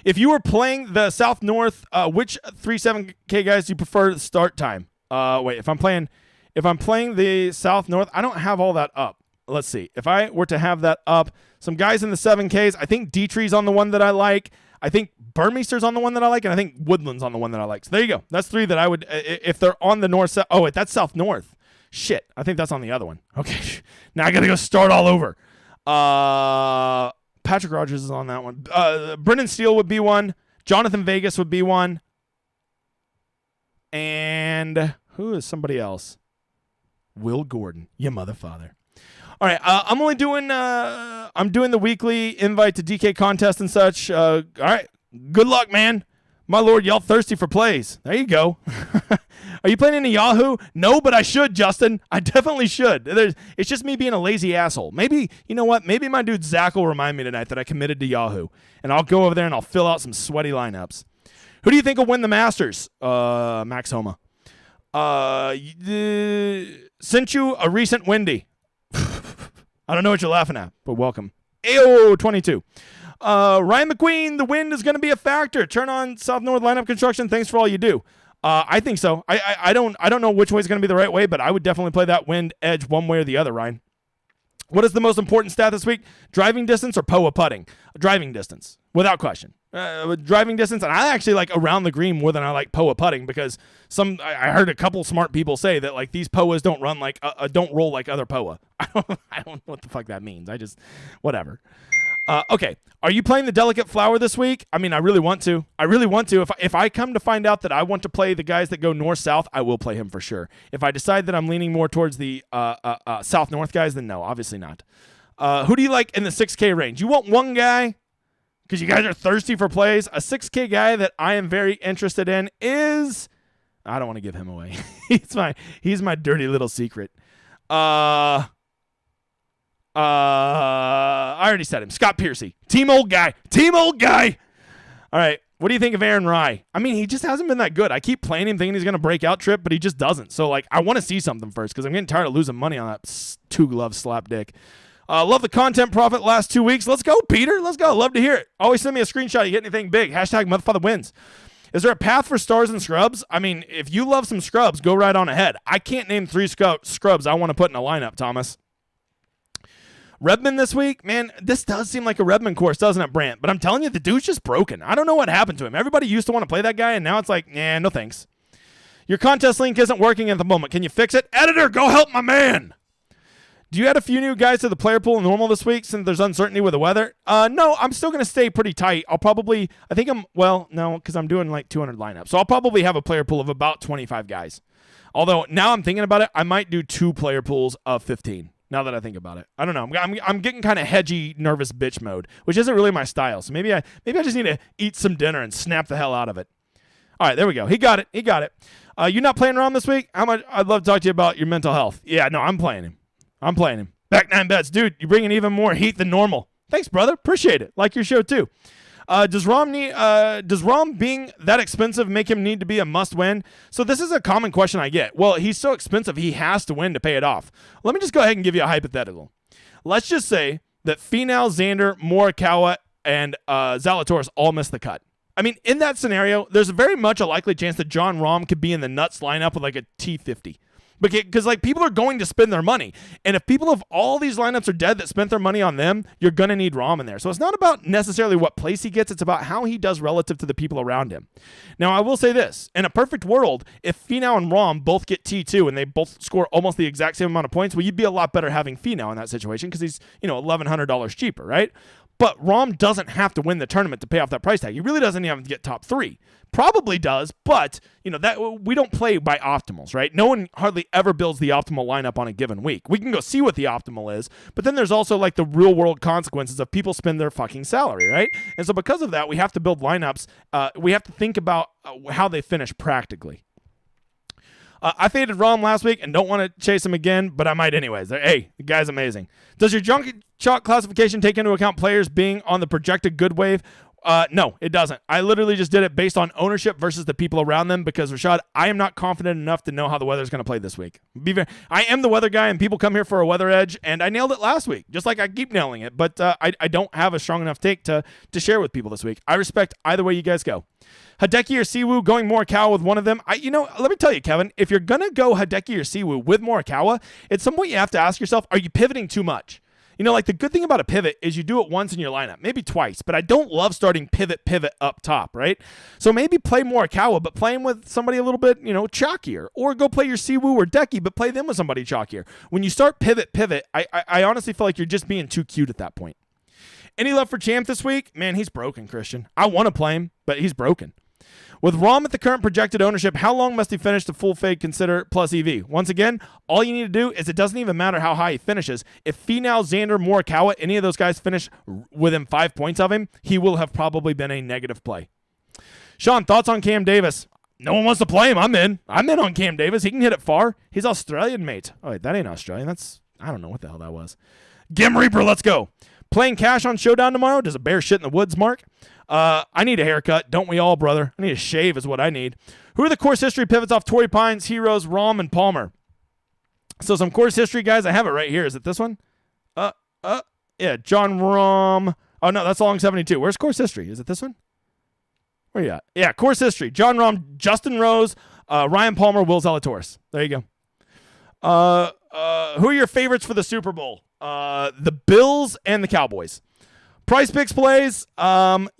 If you were playing the South-North, which 3-7K guys do you prefer to start time? If I'm playing the South-North, I don't have all that up. Let's see. If I were to have that up, some guys in the 7Ks, I think Dietrich's on the one that I like. I think Burmeister's on the one that I like, and I think Woodland's on the one that I like. So there you go. That's 3 that I would, if they're on the north-south. Oh, wait, that's South-North. Shit, I think that's on the other one. Okay, now I got to go start all over. Patrick Rogers is on that one. Brendan Steele would be one. Jonathan Vegas would be one. And who is somebody else? Will Gordon, you motherfather. All right, I'm only doing I'm doing the weekly invite to DK contest and such. All right, good luck, man. My lord, y'all thirsty for plays. There you go. Are you playing any Yahoo? No, but I should, Justin. I definitely should. It's just me being a lazy asshole. Maybe, you know what? Maybe my dude Zach will remind me tonight that I committed to Yahoo. And I'll go over there and I'll fill out some sweaty lineups. Who do you think will win the Masters? Max Homa. Sent you a recent Wendy. I don't know what you're laughing at, but welcome. Ayo, 22. Ryan McQueen, the wind is going to be a factor. Turn on South-North lineup construction. Thanks for all you do. I think so. I don't know which way is going to be the right way, but I would definitely play that wind edge one way or the other, Ryan. What is the most important stat this week? Driving distance or POA putting? Driving distance, without question. Driving distance, and I actually like around the green more than I like POA putting because I heard a couple smart people say that like these POAs don't run like don't roll like other POA. I don't know what the fuck that means. Whatever. Okay, are you playing the delicate flower this week? I mean, I really want to. If I come to find out that I want to play the guys that go north-south, I will play him for sure. If I decide that I'm leaning more towards the south-north guys, then no, obviously not. Who do you like in the 6K range? You want one guy because you guys are thirsty for plays. A 6K guy that I am very interested in is I don't want to give him away. he's my dirty little secret. I already said him. Scott Piercy. Team old guy. All right. What do you think of Aaron Rye? I mean, he just hasn't been that good. I keep playing him thinking he's going to break out trip, but he just doesn't. So, like, I want to see something first because I'm getting tired of losing money on that two-glove slap dick. Love the content profit last 2 weeks. Let's go, Peter. Let's go. Love to hear it. Always send me a screenshot. You get anything big. Hashtag motherfucker wins. Is there a path for stars and scrubs? I mean, if you love some scrubs, go right on ahead. I can't name 3 scrubs I want to put in a lineup, Thomas. Redmond this week, man, this does seem like a Redmond course, doesn't it, Brant? But I'm telling you, the dude's just broken. I don't know what happened to him. Everybody used to want to play that guy, and now it's like, nah, no thanks. Your contest link isn't working at the moment. Can you fix it? Editor, go help my man. Do you add a few new guys to the player pool in normal this week since there's uncertainty with the weather? No, I'm still going to stay pretty tight. No, because I'm doing like 200 lineups. So I'll probably have a player pool of about 25 guys. Although now I'm thinking about it, I might do 2 player pools of 15. Now that I think about it, I don't know. I'm getting kind of hedgy, nervous bitch mode, which isn't really my style. So maybe I just need to eat some dinner and snap the hell out of it. All right, there we go. He got it. You not playing around this week? I'd love to talk to you about your mental health. Yeah, no, I'm playing him. Back 9 bets, dude. You're bringing even more heat than normal. Thanks, brother. Appreciate it. Like your show too. Does Rom being that expensive make him need to be a must-win? So this is a common question I get. Well, he's so expensive, he has to win to pay it off. Let me just go ahead and give you a hypothetical. Let's just say that Finau, Xander, Morikawa, and Zalatoris all miss the cut. I mean, in that scenario, there's very much a likely chance that Jon Rahm could be in the nuts lineup with like a T50. Because like people are going to spend their money. And if people of all these lineups are dead that spent their money on them, you're going to need Rahm in there. So it's not about necessarily what place he gets. It's about how he does relative to the people around him. Now, I will say this. In a perfect world, if Finau and Rahm both get T2 and they both score almost the exact same amount of points, well, you'd be a lot better having Finau in that situation because he's, $1,100 cheaper, right? But Rahm doesn't have to win the tournament to pay off that price tag. He really doesn't even have to get top 3. Probably does, but that we don't play by optimals, right? No one hardly ever builds the optimal lineup on a given week. We can go see what the optimal is, but then there's also like the real world consequences of people spend their fucking salary, right? And so because of that, we have to build lineups. We have to think about how they finish practically. I faded Rahm last week and don't want to chase him again, but I might anyways. Hey, the guy's amazing. Does your Junkie Chalk classification take into account players being on the projected good wave? No, it doesn't. I literally just did it based on ownership versus the people around them because, Rashad, I am not confident enough to know how the weather's going to play this week. I am the weather guy, and people come here for a weather edge, and I nailed it last week, just like I keep nailing it. But I don't have a strong enough take to share with people this week. I respect either way you guys go. Hideki or Siwoo, going Morikawa with one of them. Let me tell you, Kevin, if you're going to go Hideki or Siwoo with Morikawa, at some point you have to ask yourself, are you pivoting too much? Like the good thing about a pivot is you do it once in your lineup, maybe twice, but I don't love starting pivot up top, right? So maybe play Morikawa, but play him with somebody a little bit, chalkier, or go play your Siwoo or Decky, but play them with somebody chalkier. When you start pivot, I honestly feel like you're just being too cute at that point. Any love for Champ this week? Man, he's broken, Christian. I want to play him, but he's broken. With Rahm at the current projected ownership, how long must he finish the full fade consider plus EV? Once again, all you need to do is it doesn't even matter how high he finishes. If Finau, Xander, Morikawa, any of those guys finish within 5 points of him, he will have probably been a negative play. Sean, thoughts on Cam Davis? No one wants to play him. I'm in on Cam Davis. He can hit it far. He's Australian, mate. Oh, wait, that ain't Australian. I don't know what the hell that was. Gim Reaper, let's go. Playing cash on Showdown tomorrow? Does a bear shit in the woods, Mark? I need a haircut. Don't we all, brother? I need a shave is what I need. Who are the course history pivots off Torrey Pines, Heroes, Rahm, and Palmer? So some course history, guys. I have it right here. Is it this one? Yeah, John Rahm. Oh, no, that's along 72. Where's course history? Is it this one? Where you at? Yeah, course history. John Rahm, Justin Rose, Ryan Palmer, Will Zalatoris. There you go. Who are your favorites for the Super Bowl? The Bills and the Cowboys. Price Picks plays. I'll do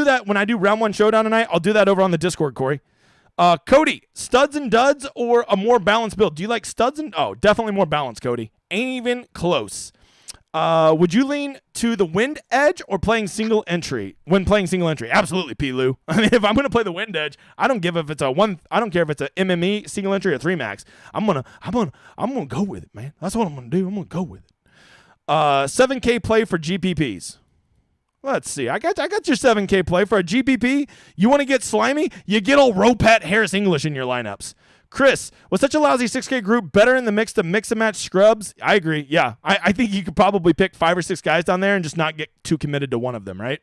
that when I do round one showdown tonight. I'll do that over on the Discord, Corey. Cody, studs and duds or a more balanced build? Do you like studs and... Oh, definitely more balanced, Cody. Ain't even close. Would you lean to the wind edge or playing single entry when playing single entry? Absolutely, P. Lou. I mean, if I'm going to play the wind edge, I don't care if it's a MME single entry or 3 max. I'm gonna go with it, man. That's what I'm gonna do. I'm gonna go with it. 7K play for GPPs. Let's see. I got your 7K play for a GPP. You want to get slimy? You get old Ropat Harris English in your lineups. Chris, with such a lousy 6K group, better in the mix to mix and match scrubs? I agree. Yeah, I think you could probably pick 5 or 6 guys down there and just not get too committed to one of them, right?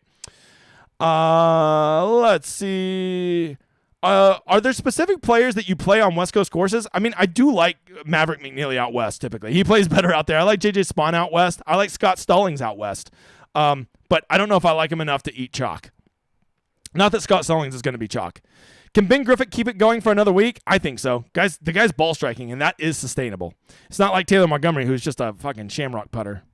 Let's see. Are there specific players that you play on West Coast courses? I mean, I do like Maverick McNeely out west typically. He plays better out there. I like JJ Spawn out west. I like Scott Stallings out west. But I don't know if I like him enough to eat chalk. Not that Scott Stallings is going to be chalk. Can Ben Griffith keep it going for another week? I think so. Guys, the guy's ball striking, and that is sustainable. It's not like Taylor Montgomery, who's just a fucking shamrock putter.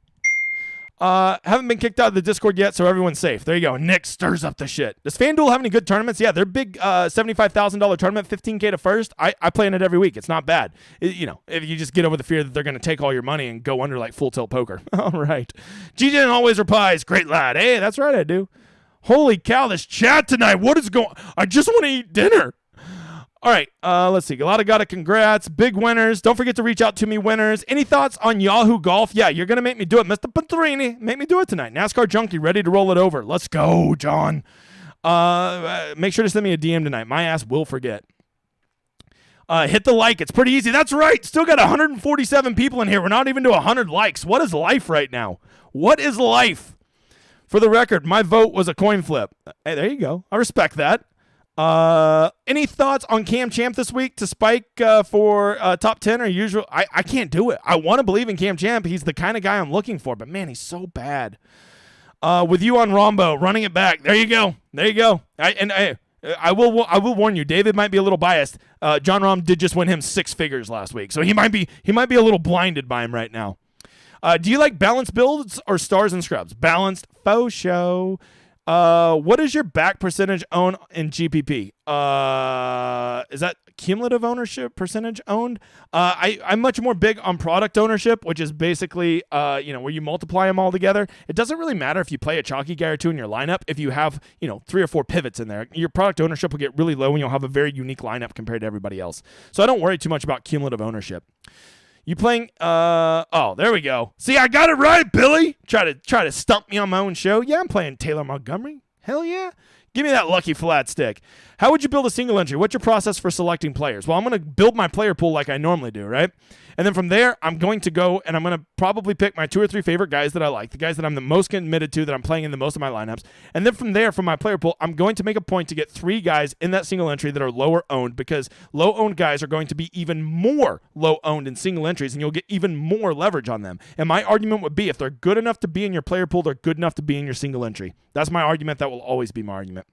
Haven't been kicked out of the Discord yet, so everyone's safe. There you go. Nick stirs up the shit. Does FanDuel have any good tournaments? Yeah, their big $75,000 tournament, $15K to first. I play in it every week. It's not bad. If you just get over the fear that they're going to take all your money and go under like full tilt poker. All right. GJ always replies, great lad. Hey, that's right, I do. Holy cow, this chat tonight. What is going... I just want to eat dinner. All right, let's see. Galata congrats. Big winners. Don't forget to reach out to me, winners. Any thoughts on Yahoo Golf? Yeah, you're going to make me do it. Mr. Pantrini, make me do it tonight. NASCAR Junkie, ready to roll it over. Let's go, John. Make sure to send me a DM tonight. My ass will forget. Hit the like. It's pretty easy. That's right. Still got 147 people in here. We're not even to 100 likes. What is life right now? What is life? For the record, my vote was a coin flip. Hey, there you go. I respect that. Any thoughts on Cam Champ this week to spike for top 10 or usual? I can't do it. I want to believe in Cam Champ. He's the kind of guy I'm looking for, but man, he's so bad. With you on Rombo, running it back. There you go. There you go. I will warn you. David might be a little biased. John Rahm did just win him 6 figures last week, so he might be a little blinded by him right now. Do you like balanced builds or stars and scrubs? Balanced, faux show. What is your back percentage owned in GPP? Is that cumulative ownership percentage owned? I'm much more big on product ownership, which is basically, where you multiply them all together. It doesn't really matter if you play a chalky guy or two in your lineup. If you have, 3 or 4 pivots in there, your product ownership will get really low and you'll have a very unique lineup compared to everybody else. So I don't worry too much about cumulative ownership. You playing, there we go. See, I got it right, Billy. Try to stump me on my own show. Yeah, I'm playing Taylor Montgomery. Hell yeah. Give me that lucky flat stick. How would you build a single entry? What's your process for selecting players? Well, I'm going to build my player pool like I normally do, right? And then from there, I'm going to go and I'm going to probably pick my 2 or 3 favorite guys that I like, the guys that I'm the most committed to, that I'm playing in the most of my lineups. And then from there, from my player pool, I'm going to make a point to get 3 guys in that single entry that are lower owned, because low owned guys are going to be even more low owned in single entries, and you'll get even more leverage on them. And my argument would be, if they're good enough to be in your player pool, they're good enough to be in your single entry. That's my argument. That will always be my argument.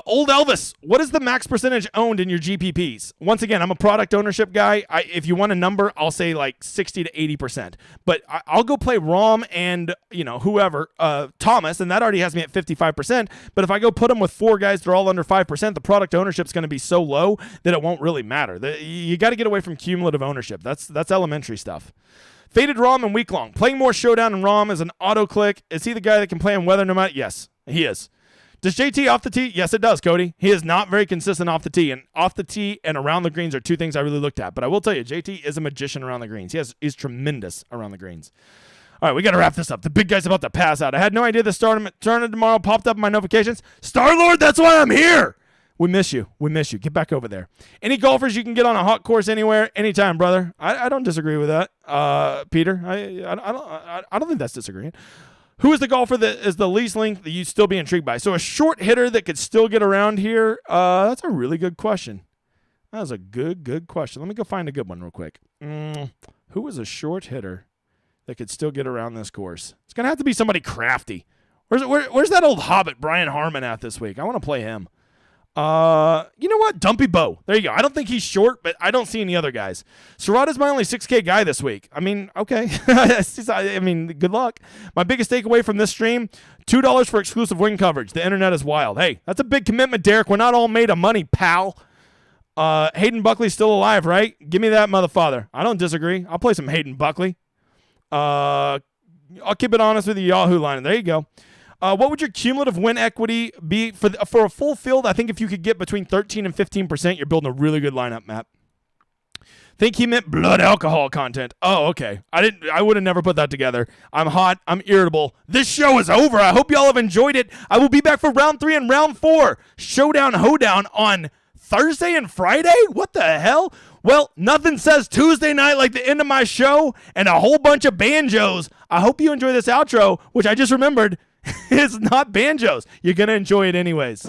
Old Elvis, what is the max percentage owned in your GPPs? Once again, I'm a product ownership guy. If you want a number, I'll say like 60 to 80%. But I'll go play Rom and, whoever, Thomas, and that already has me at 55%. But if I go put them with 4 guys that are all under 5%, the product ownership's going to be so low that it won't really matter. You got to get away from cumulative ownership. That's elementary stuff. Faded Rom and week long. Playing more Showdown and Rom is an auto click. Is he the guy that can play in weather no matter? Yes, he is. Does JT off the tee? Yes, it does, Cody. He is not very consistent off the tee, and off the tee and around the greens are 2 things I really looked at. But I will tell you, JT is a magician around the greens. He's tremendous around the greens. All right, we got to wrap this up. The big guy's about to pass out. I had no idea the tournament tomorrow popped up in my notifications. Star-Lord, that's why I'm here. We miss you. We miss you. Get back over there. Any golfers you can get on a hot course anywhere, anytime, brother. I don't disagree with that, Peter. I don't think that's disagreeing. Who is the golfer that is the least length that you'd still be intrigued by? So a short hitter that could still get around here, that's a really good question. That was a good question. Let me go find a good one real quick. Who is a short hitter that could still get around this course? It's going to have to be somebody crafty. Where's that old hobbit Brian Harmon at this week? I want to play him. You know what? Dumpy Bo. There you go. I don't think he's short, but I don't see any other guys. Serrata's my only 6K guy this week. I mean, okay. I mean, good luck. My biggest takeaway from this stream, $2 for exclusive win coverage. The internet is wild. Hey, that's a big commitment, Derek. We're not all made of money, pal. Hayden Buckley's still alive, right? Give me that, motherfather. I don't disagree. I'll play some Hayden Buckley. I'll keep it honest with you, Yahoo line. There you go. What would your cumulative win equity be for a full field? I think if you could get between 13 and 15%, you're building a really good lineup, Matt. Think he meant blood alcohol content. Oh, okay. I would have never put that together. I'm hot. I'm irritable. This show is over. I hope y'all have enjoyed it. I will be back for round 3 and round 4. Showdown Hoedown on Thursday and Friday? What the hell? Well, nothing says Tuesday night like the end of my show and a whole bunch of banjos. I hope you enjoy this outro, which I just remembered is not banjos. You're going to enjoy it anyways.